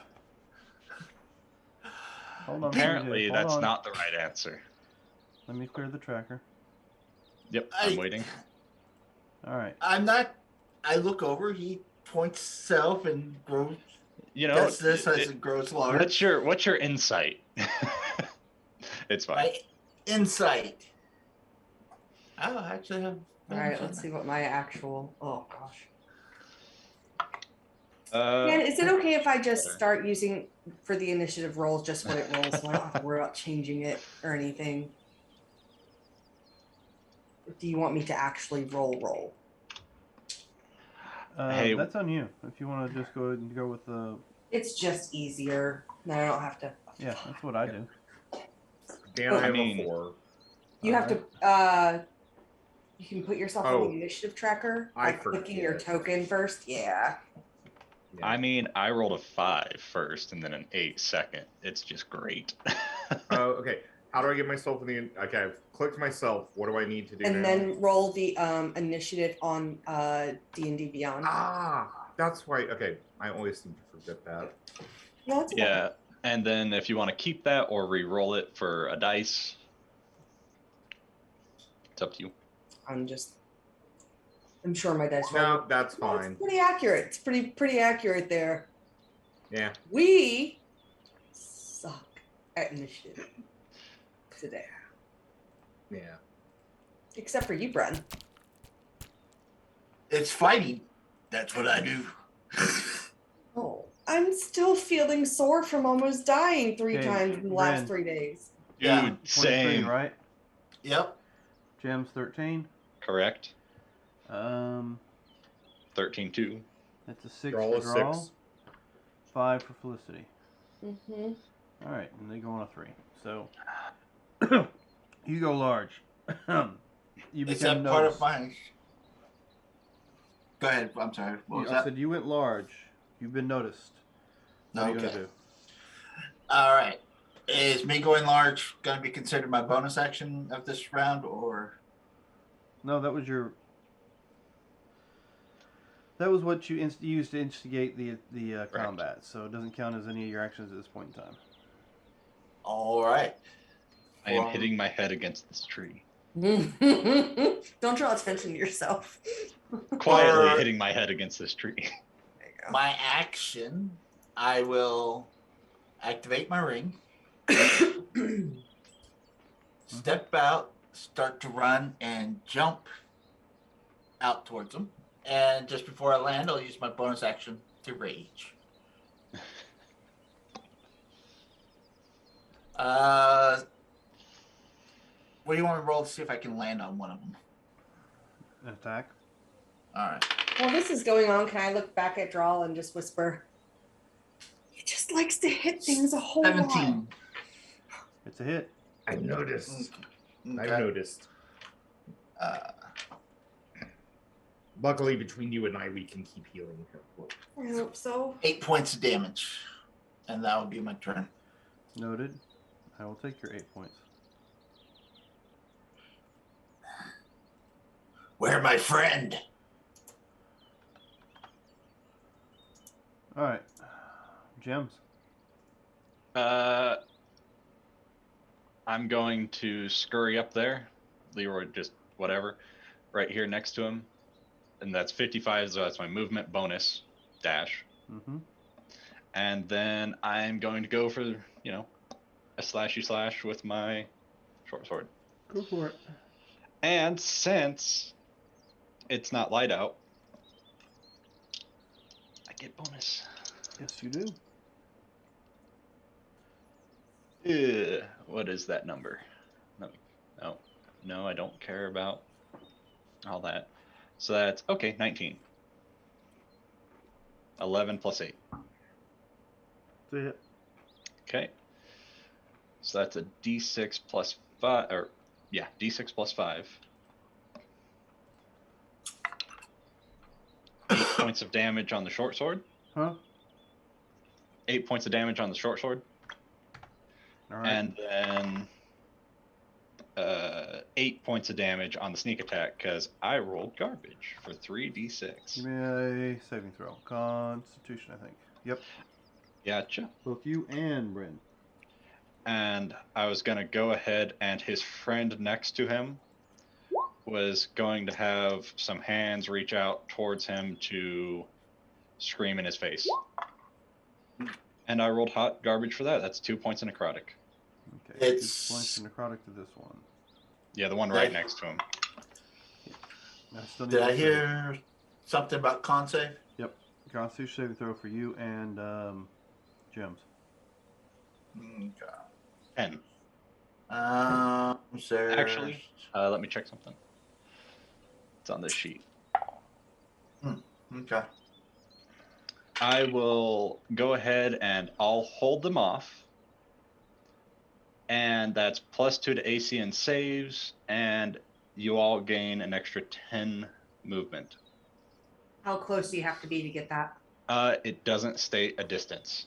Hold on. Apparently, hold that's on. not the right answer. Let me clear the tracker. Yep, I'm waiting. All right. I'm not. I look over. He points self and grows. You know, Does this as it grows large. what's your insight? It's fine. My insight. Oh, I actually have. All right, let's see what my actual. Oh gosh. Uh, Man, is it okay if I just start using for the initiative rolls just what it rolls, so I don't have to worry about changing it or anything? Or do you want me to actually roll? Hey. That's on you. If you want to just go ahead and go with the. It's just easier. Then I don't have to. Yeah, that's what I do. Dan, Oh, I I have mean- a 4. You have to. You can put yourself on Oh. the initiative tracker I by clicking your forget. token first. Yeah. Yeah. I mean, I rolled a 5 first and then an 8 second. It's just great. Oh, okay. How do I get myself in the? Okay, I've clicked myself. What do I need to do And now? then roll the initiative on D&D Beyond. That's why. Okay, I always seem to forget that. No, it's okay. Yeah, and then if you want to keep that or re-roll it for a dice, it's up to you. I'm sure my dice roll. No, that's No, fine. it's pretty accurate. It's pretty accurate there. Yeah. We suck at initiative today, Yeah. except for you, Bren. It's fighting. That's what I do. Oh, I'm still feeling sore from almost dying 3 Okay, times in the last Bren. 3 days. Dude, Yeah, 23, same. right? Yep. Gem's 13. Correct. 13-2. That's a 6 Draw for a draw. 6. 5 for Felicity. Mm-hmm. All right, and they go on a 3. So you go large. You Is become that part of noticed. my? Go ahead. I'm sorry. What was I that? said you went large. You've been noticed. What are you Okay. gonna do? All right. Is me going large going to be considered my bonus action of this round, or? No, that was your. That was what you used to instigate the combat, so it doesn't count as any of your actions at this point in time. All right. I am Well, hitting my head against this tree. Don't draw attention to yourself. Quietly For- hitting my head against this tree. There you go. My action, I will activate my ring, step out, start to run, and jump out towards them. And just before I land, I'll use my bonus action to rage. What do you want me to roll to see if I can land on one of them? An attack. All right. While this is going on, can I look back at Drawl and just whisper? He just likes to hit things a whole lot. 17. It's a hit. I noticed. Okay. I've noticed. Uh, Luckily, between you and I, we can keep healing her. I hope so. 8 points of damage. And that would be my turn. Noted. I will take your 8 points. Where my friend? All right. Gems. I'm going to scurry up there. Leroy, just whatever, right here next to him, and that's 55. So that's my movement bonus dash. Mm-hmm. And then I'm going to go for a slashy slash with my short sword. Go for it. And since it's not light out, I get bonus. Yes, you do. What is that number? No, I don't care about all that. So that's okay, 19. 11 plus 8. It's a hit. Okay. So that's a d6 plus 5, or yeah, d6 plus 5. 8 points of damage on the short sword. Huh? 8 points of damage on the short sword. All right. And then 8 points of damage on the sneak attack because I rolled garbage for 3d6. Give me a saving throw. Constitution, I think. Yep. Gotcha. Both you and Bryn. And I was going to go ahead, and his friend next to him was going to have some hands reach out towards him to scream in his face. And I rolled hot garbage for that. That's 2 points of necrotic. Okay. It's- 2 points of necrotic to this one. Yeah, the one right next to him. I still need Did to I save. hear something about con save? Constitution saving throw for you and Gems. Okay. 10. Sarah. Actually, let me check something. It's on this sheet. Okay. I will go ahead and I'll hold them off. And that's +2 to AC and saves, and you all gain an extra 10 movement. How close do you have to be to get that? It doesn't state a distance.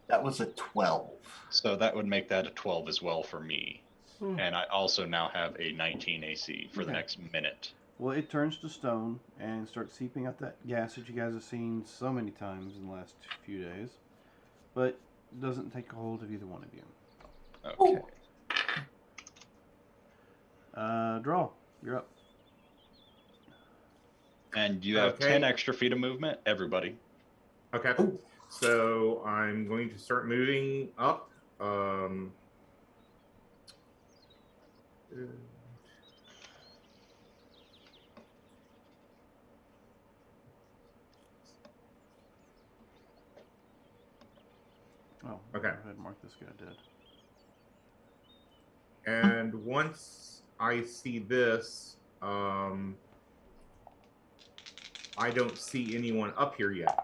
That was a 12. So that would make that a 12 as well for me. Hmm. And I also now have a 19 AC for the Okay. next minute. Well, it turns to stone and starts seeping out that gas that you guys have seen so many times in the last few days. But it doesn't take a hold of either one of you. Okay. Draw. You're up. And you have Okay. 10 extra feet of movement, everybody. Okay. So I'm going to start moving up. Oh, Okay. Go ahead and mark this guy dead. And once I see this, I don't see anyone up here yet.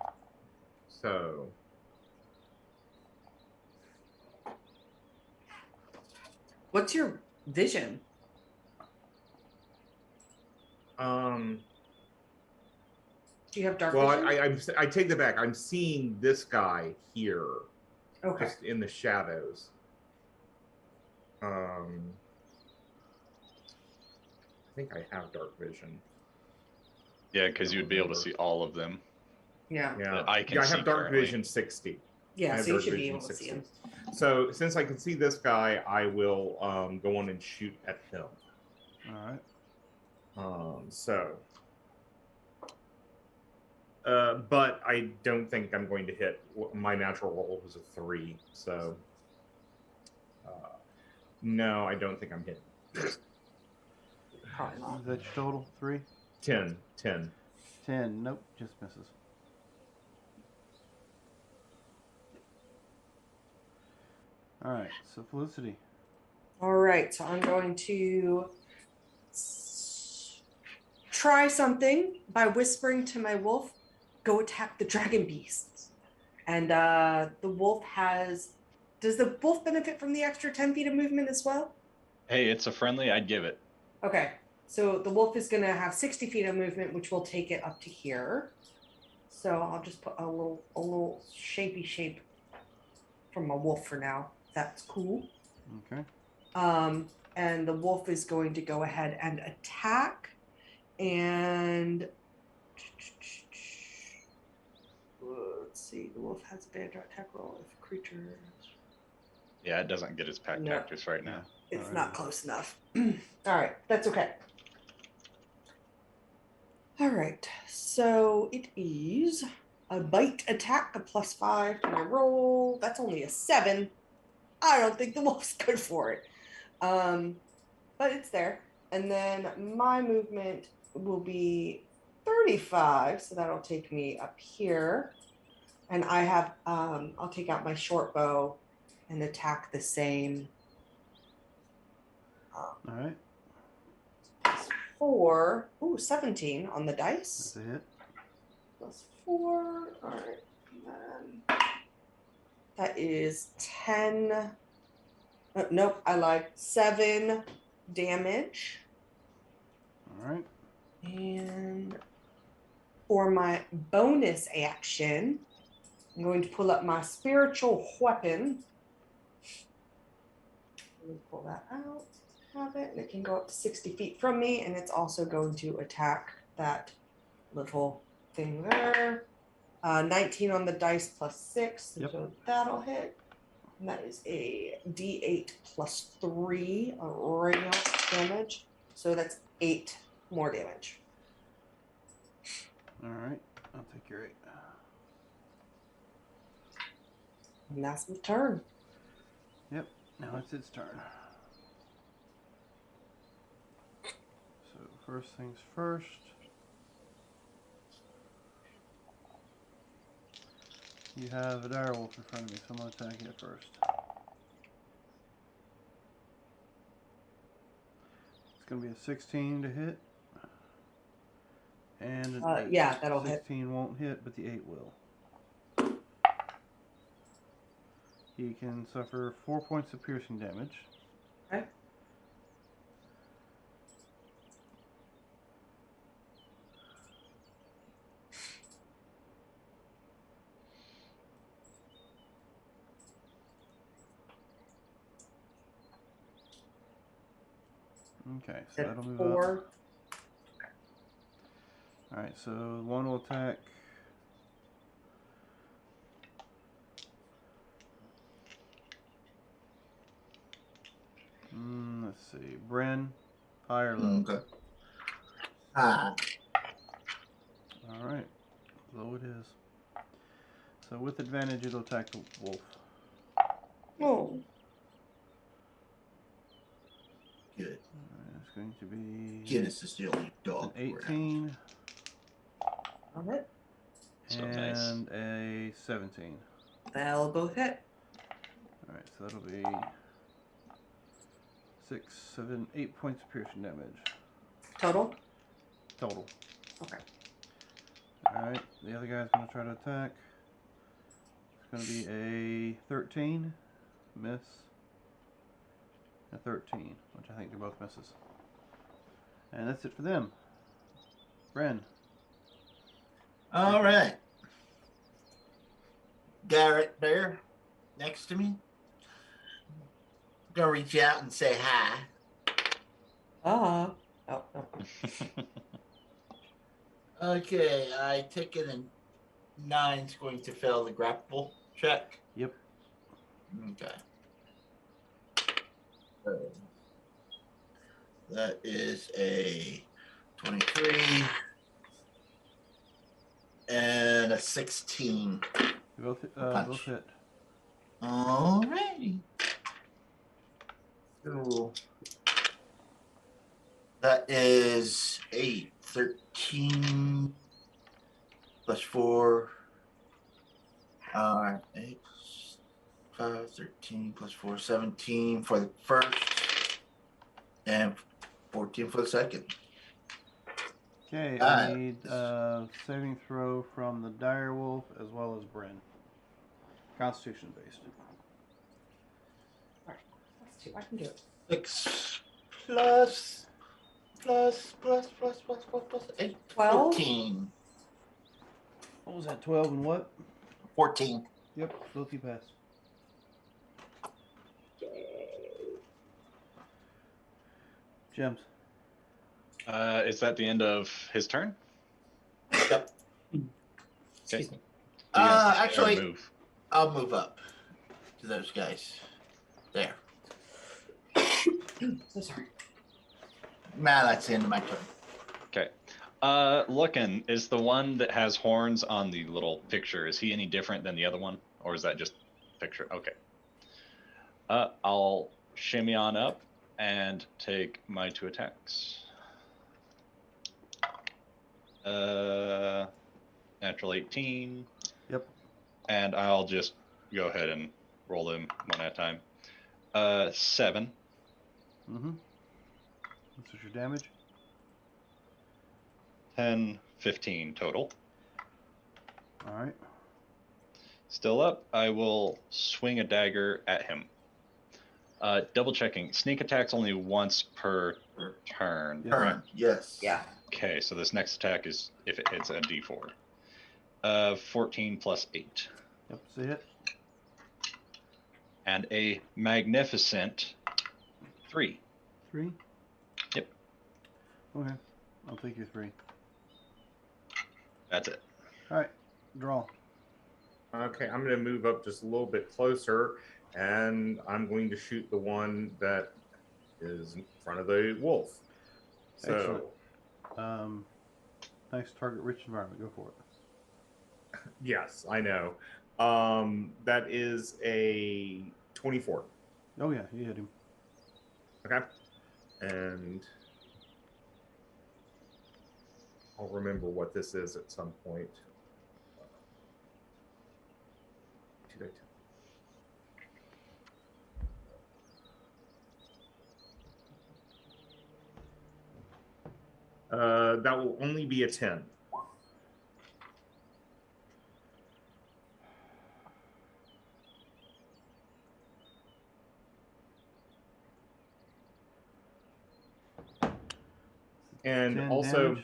So What's your vision? Do you have dark well, vision? I take that back. I'm seeing this guy here, Okay. just in the shadows. I think I have dark vision. Yeah, because you'd be able to see all of them. Yeah. Yeah, That I can yeah. I see have dark currently. vision 60. I Yeah. have So you dark should be vision able to see him. So since I can see this guy, I will go on and shoot at him. All right. But I don't think I'm going to hit. My natural roll was a 3, so no, I don't think I'm hitting. Probably not. Is that your total? 3? 10. 10. Nope. Just misses. All right. So Felicity. All right, so I'm going to try something by whispering to my wolf, go attack the dragon beasts. And the wolf does the wolf benefit from the extra 10 feet of movement as well? Hey, it's a friendly. I'd give it. Okay, so the wolf is going to have 60 feet of movement, which will take it up to here. So I'll just put a little shapey shape from my wolf for now. That's cool. Okay. And the wolf is going to go ahead and attack. And let's see, the wolf has a bad attack roll if a creature. Yeah, it doesn't get its pack No. tactics right now. It's Alright. not close enough. All right, that's okay. All right, so it is a bite attack, a +5 to my roll. That's only a 7. I don't think the wolf's good for it. But it's there. And then my movement will be 35, so that'll take me up here. And I have, I'll take out my short bow and attack the same. All right. 4, 17 on the dice. That's a hit. +4. All right. And then that is 10. Nope, I lied. 7 damage. All right. And for my bonus action, I'm going to pull up my spiritual weapon. Let me pull that out. Have it, and it can go up to 60 feet from me, and it's also going to attack that little thing there. 19 on the dice +6, Yep. so that'll hit. And that is a D8 +3 radiant damage. So that's 8 more damage. All right. I'll take your 8. And that's my turn. Yep. Now it's its turn. So first things first. You have a dire wolf in front of me, so I'm going to attack it first. It's going to be a 16 to hit. And an 8. Yeah, that'll hit. 16 won't hit, but the 8 will. He can suffer 4 points of piercing damage. Okay. Okay, so that'll move 4. up. Alright, so one will attack. Let's see. Bren, high or low? Okay. Ah, Alright, low it is. So with advantage, it'll attack the wolf. Oh. good. It's going to be Guinness is the only an dog. around. 18 On it. So nice. and a 17. They'll both hit. Alright, so that'll be 6, 7, 8 points of piercing damage Total? total. Okay. Alright, the other guy's going to try to attack. It's going to be a 13, miss, a 13, which I think they're both misses. And that's it for them. Bren. All right. Garrett there next to me. Gonna reach out and say hi. Oh, no. Okay, I take it and 9's going to fail the grapple check. Yep. Okay. That is a 23 and a 16. They both, Punch. both hit. Alrighty. So that is 8, 13 plus 4. 8, 5, 13 plus 4, 17 for the first. And 14 for the second. Okay, Ah. I need saving throw from the dire wolf as well as Bryn. Constitution based. Plus 2. I can do it. 6 plus 8. 12. 14. What was that? 12 and what? 14. Yep, both you passed. Gems. Is that the end of his turn? Yep. Excuse me. Do you guys Actually, move? I'll move up to those guys. There. So sorry. Man, that's the end of my turn. Okay. Looking, is the one that has horns on the little picture, is he any different than the other one? Or is that just picture? Okay. I'll shimmy on up and take my 2 attacks. Natural 18. Yep. And I'll just go ahead and roll them one at a time. 7. Mm-hmm. This is your damage. 10, 15 total. Alright. Still up, I will swing a dagger at him. Double checking. Sneak attack's only once per turn. Yeah. Correct? Turn. Yes. Yeah. Okay, so this next attack is if it hits a d4. 14 plus 8. Yep, it's a hit. And a magnificent 3. 3? Yep. Okay. I'll take your 3. That's it. Alright. Draw. Okay, I'm going to move up just a little bit closer, and I'm going to shoot the one that is in front of the wolf. So, Excellent. Nice target rich environment. Go for it. yes, I know. That is a 24. Oh yeah, you hit him. Okay. And I'll remember what this is at some point. That will only be a 10. And 10 also damage.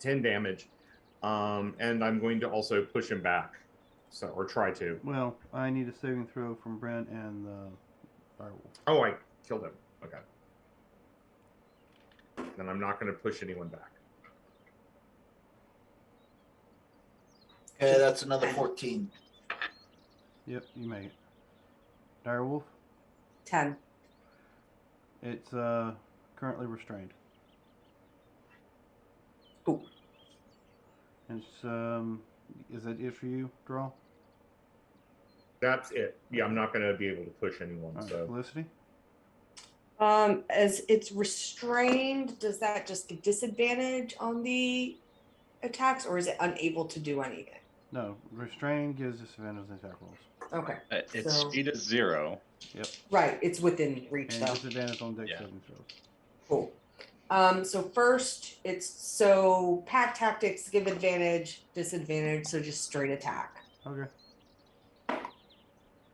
10 damage. And I'm going to also push him back. So, or try to. Well, I need a saving throw from Brent and the direwolf. Oh, I killed him. Okay. Then I'm not going to push anyone back. Okay, that's another 14. Yep, you make it. Direwolf, 10. it's currently restrained. Cool. And it's is that it for you, Draw? That's it. Yeah, I'm not going to be able to push anyone. Alright, So Felicity? As it's restrained, does that just give disadvantage on the attacks, or is it unable to do anything? No, restrained gives disadvantage on attack rolls. Okay. Its So- speed is 0. Right, it's within reach And though. disadvantage on dex Yeah. saving throws. Cool. So first, it's so pack tactics give advantage, disadvantage, so just straight attack. Okay.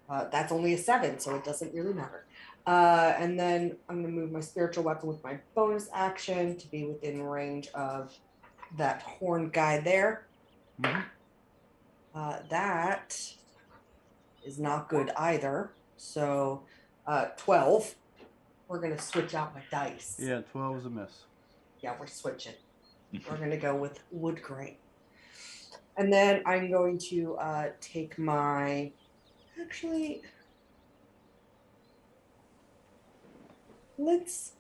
That's only a 7, so it doesn't really matter. And then I'm going to move my spiritual weapon with my bonus action to be within range of that horn guy there. Mhm. That is not good either. So 12. We're going to switch out my dice. Yeah, 12 is a miss. Yeah, we're switching. We're going to go with wood grain. And then I'm going to take my. Actually, let's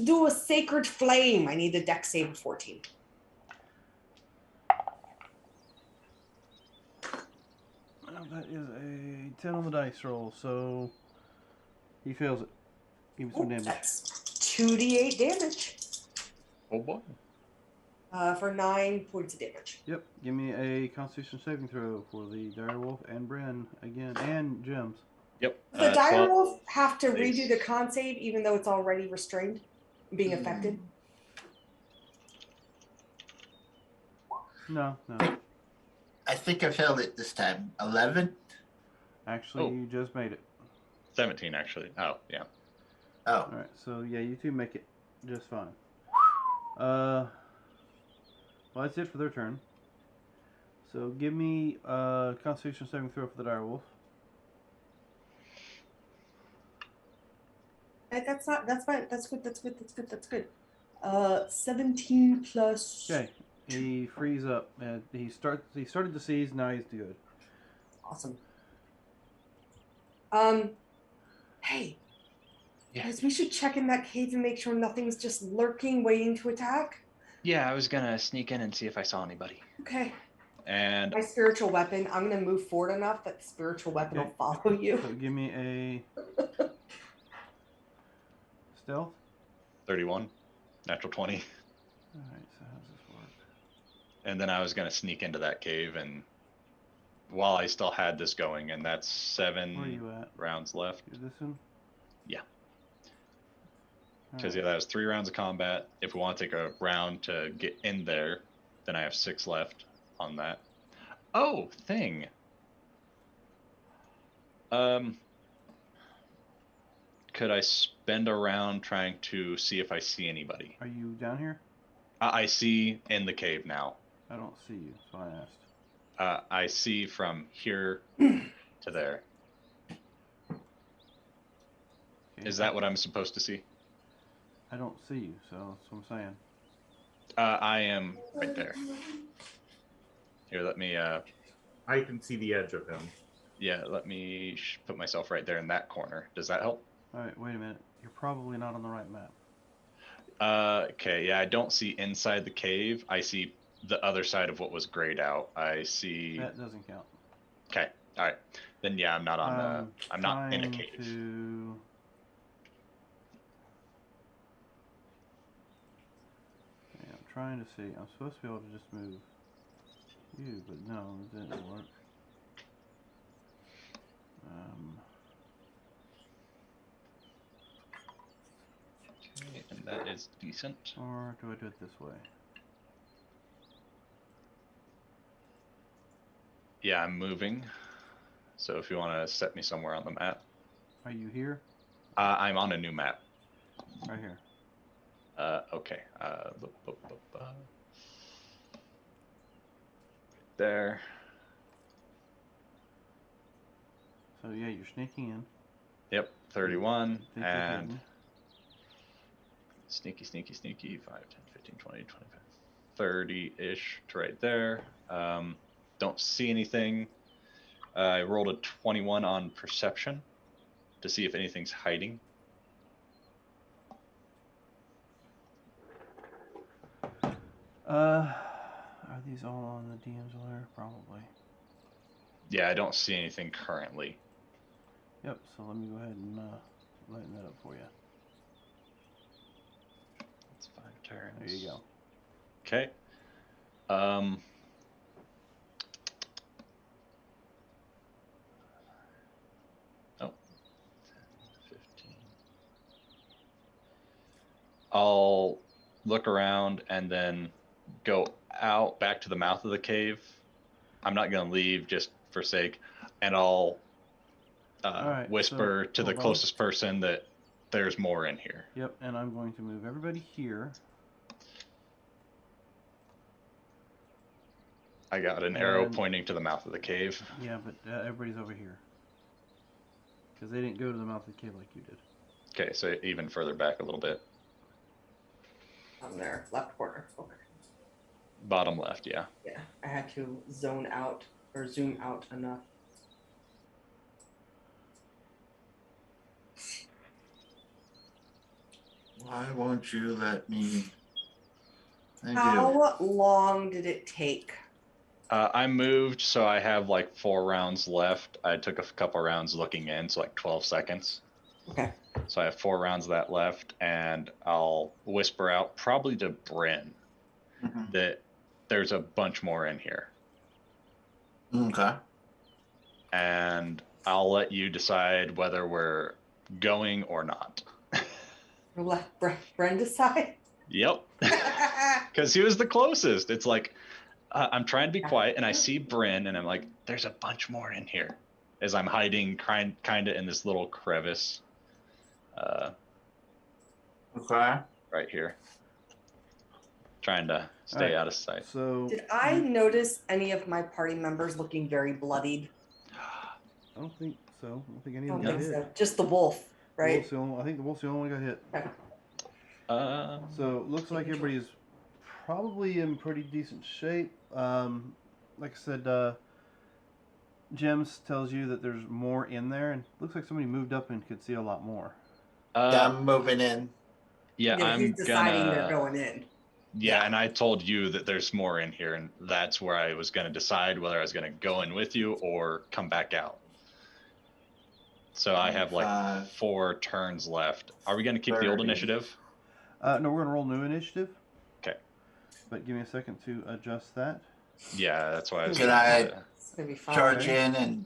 do a sacred flame. I need a dex save of 14. Well, that is a 10 on the dice roll, so he fails it. Give me some Ooh, damage. that's 2d8 damage Oh boy. for 9 points of damage. Yep, give me a Constitution saving throw for the direwolf and Bryn again, and Gems. Yep. Does the 12 direwolf have to please. redo the con save even though it's already restrained, being affected? No, no. I think I failed it this time. 11? Actually, Oh. you just made it. 17 actually. Oh, yeah. Oh, All right, so yeah, you two make it just fine. Well, that's it for their turn. So give me Constitution saving throw for the direwolf. That's not. That's fine. That's good. That's good. That's good. That's good. 17 plus. Okay, he frees up and he started to seize. Now he's good. Awesome. Hey. Yeah. Guys, we should check in that cave and make sure nothing's just lurking, waiting to attack. Yeah, I was gonna sneak in and see if I saw anybody. Okay. And My spiritual weapon. I'm gonna move forward enough that the spiritual weapon Okay. will follow you. So give me a stealth. 31, natural 20. All right. So how's this work? And then I was gonna sneak into that cave, and while I still had this going, and that's Where are 7 you at? rounds left. Is this one? Yeah. All Because right. yeah, that was 3 rounds of combat. If we want to take a round to get in there, then I have 6 left on that. Oh, thing. Could I spend a round trying to see if I see anybody? Are you down here? I see in the cave now. I don't see you, so I asked. I see from here to there. Okay. Is that what I'm supposed to see? I don't see you, so that's what I'm saying. I am right there. Here, let me. I can see the edge of him. Yeah, let me put myself right there in that corner. Does that help? All right, wait a minute. You're probably not on the right map. Okay, yeah, I don't see inside the cave. I see the other side of what was grayed out. I see. That doesn't count. Okay, all right. Then yeah, I'm not on. I'm not in a Trying cave. To... Yeah, I'm trying to see. I'm supposed to be able to just move you, but no, it didn't work. Okay, and that is decent. Or do I do it this way? Yeah, I'm moving. So if you want to set me somewhere on the map, Are you here? I'm on a new map. Right here. Okay. There. So yeah, you're sneaking in. Yep, 31. Think you're And hidden. sneaky, 5, 10, 15, 20, 25, 30-ish to right there. Don't see anything. I rolled a 21 on perception to see if anything's hiding. Are these all on the DM's alert? Probably. Yeah, I don't see anything currently. Yep, so let me go ahead and lighten that up for you. That's 5 turns. There you go. Okay. Oh. 15. I'll look around and then go out back to the mouth of the cave. I'm not going to leave just for sake. And I'll Alright, whisper so to the hold on. closest person that there's more in here. Yep, and I'm going to move everybody here. I got an arrow And- pointing to the mouth of the cave. Yeah, but everybody's over here. Because they didn't go to the mouth of the cave like you did. Okay, so even further back a little bit. On there, left corner. Okay. Bottom left, yeah. Yeah, I had to zone out or zoom out enough. why won't you let me? Thank you. How long did it take? I moved, so I have like 4 rounds left. I took a couple rounds looking in, so like 12 seconds. Okay. So I have 4 rounds of that left, and I'll whisper out probably to Bryn Mhm. that there's a bunch more in here. Okay. And I'll let you decide whether we're going or not. We'll let Bren decide. Yep. Because he was the closest. It's like, I'm trying to be quiet, and I see Bryn, and I'm like, there's a bunch more in here. As I'm hiding kind of in this little crevice Okay. right here. Trying to stay Alright. out of sight. So Did I notice any of my party members looking very bloodied? I don't think so. I don't think any I of don't them got think hit. so. Just the wolf, The right? wolf's the only, I think the wolf's the only one got hit. Okay. So looks like everybody's probably in pretty decent shape. Like I said, Gems tells you that there's more in there, and looks like somebody moved up and could see a lot more. Yeah, I'm moving in. Yeah, Yeah, I'm he's deciding they're gonna. going in. Yeah, and I told you that there's more in here, and that's where I was gonna decide whether I was gonna go in with you or come back out. So I have like 5. 4 turns left. Are we gonna keep the old 30. initiative? No, we're gonna roll new initiative. Okay. But give me a second to adjust that. Yeah, that's why I was. Can gonna I do that. It's gonna be fine. Charge in and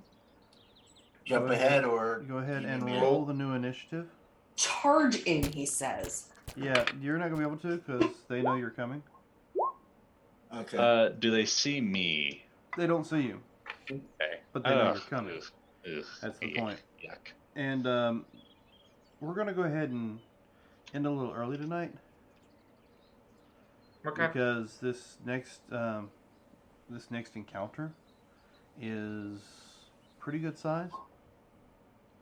jump Go ahead. ahead, or Go ahead you and need me to- roll the new initiative. Charge in, he says. Yeah, you're not gonna be able to because they know you're coming. Okay. Do they see me? They don't see you, Okay. but they know Ugh, you're coming. ugh, That's the yuck, point. Yuck. And we're gonna go ahead and end a little early tonight Okay. because this next encounter is pretty good size.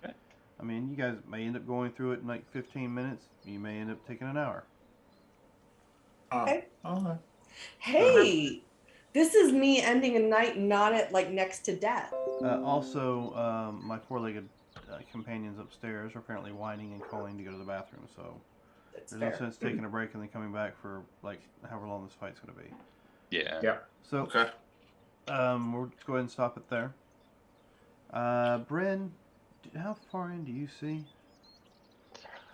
Okay. I mean, you guys may end up going through it in like 15 minutes. You may end up taking an hour. Okay. Alright. Hey, this is me ending a night not at like next to death. Also, my four-legged companions upstairs are apparently whining and calling to go to the bathroom. So That's there's no fair. sense taking a break and then coming back for like however long this fight's gonna be. Yeah. Yeah. So Okay. we'll just go ahead and stop it there. Bryn, how far in do you see?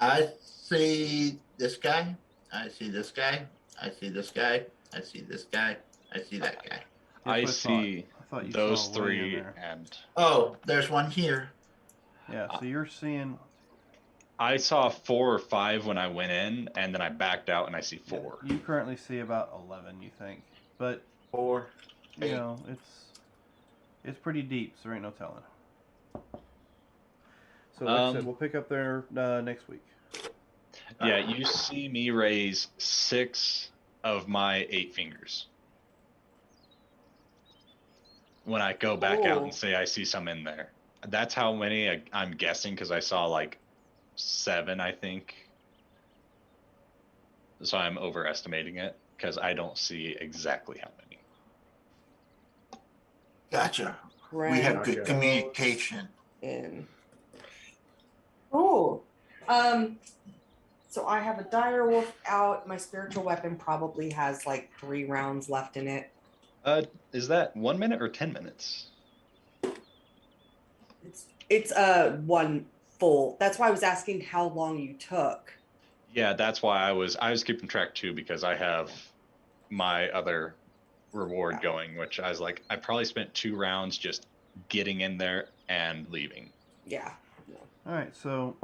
I see this guy. I see this guy. I see this guy. I see this guy. I see that guy. That's what I thought. see I thought you those saw way in 3, there. and Oh, there's one here. Yeah, so you're seeing. I saw 4 or 5 when I went in, and then I backed out, and I see Yeah, 4. you currently see about 11, you think, but 4. you know it's pretty deep, so there ain't no telling. So like I said, we'll pick up there next week. Yeah, you see me raise 6 of my 8 fingers. When I go back out Oh. and say I see some in there. That's how many I'm guessing, because I saw like 7, I think. So I'm overestimating it, because I don't see exactly how many. Gotcha. Right. We have good Gotcha. communication. In. Oh. So I have a dire wolf out. My spiritual weapon probably has like 3 rounds left in it. Is that 1 minute or 10 minutes? It's 1 full. That's why I was asking how long you took. Yeah, that's why I was keeping track too, because I have my other reward going, which I was like, I probably spent 2 rounds just getting in there and leaving. Yeah. All right, so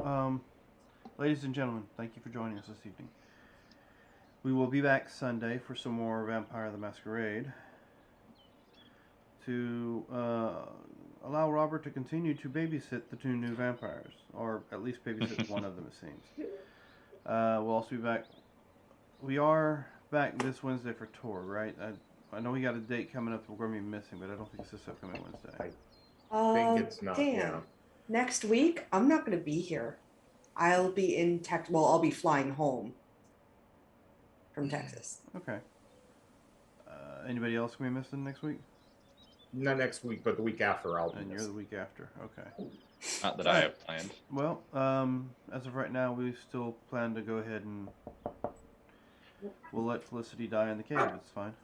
ladies and gentlemen, thank you for joining us this evening. We will be back Sunday for some more Vampire the Masquerade to allow Robert to continue to babysit the 2 new vampires, or at least babysit one of them, it seems. We'll also be back. We are back this Wednesday for tour, right? I know we got a date coming up that we're going to be missing, but I don't think it's this upcoming Wednesday. I think it's not. Damn. Yeah. Next week, I'm not going to be here. I'll be in Texas. Well, I'll be flying home from Texas. Okay. Anybody else going to be missing next week? Not next week, but the week after. I'll be And you're missing. the week after. Okay. Not that I have planned. Well, as of right now, we still plan to go ahead and we'll let Felicity die in the cave. It's fine.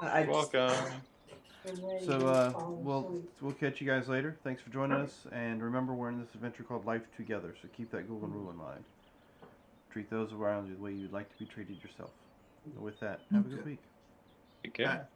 I just- Welcome. So we'll catch you guys later. Thanks for joining us, and remember, we're in this adventure called Life Together. So keep that golden rule in mind. Treat those around you the way you'd like to be treated yourself. So with that, have a good week. Take care.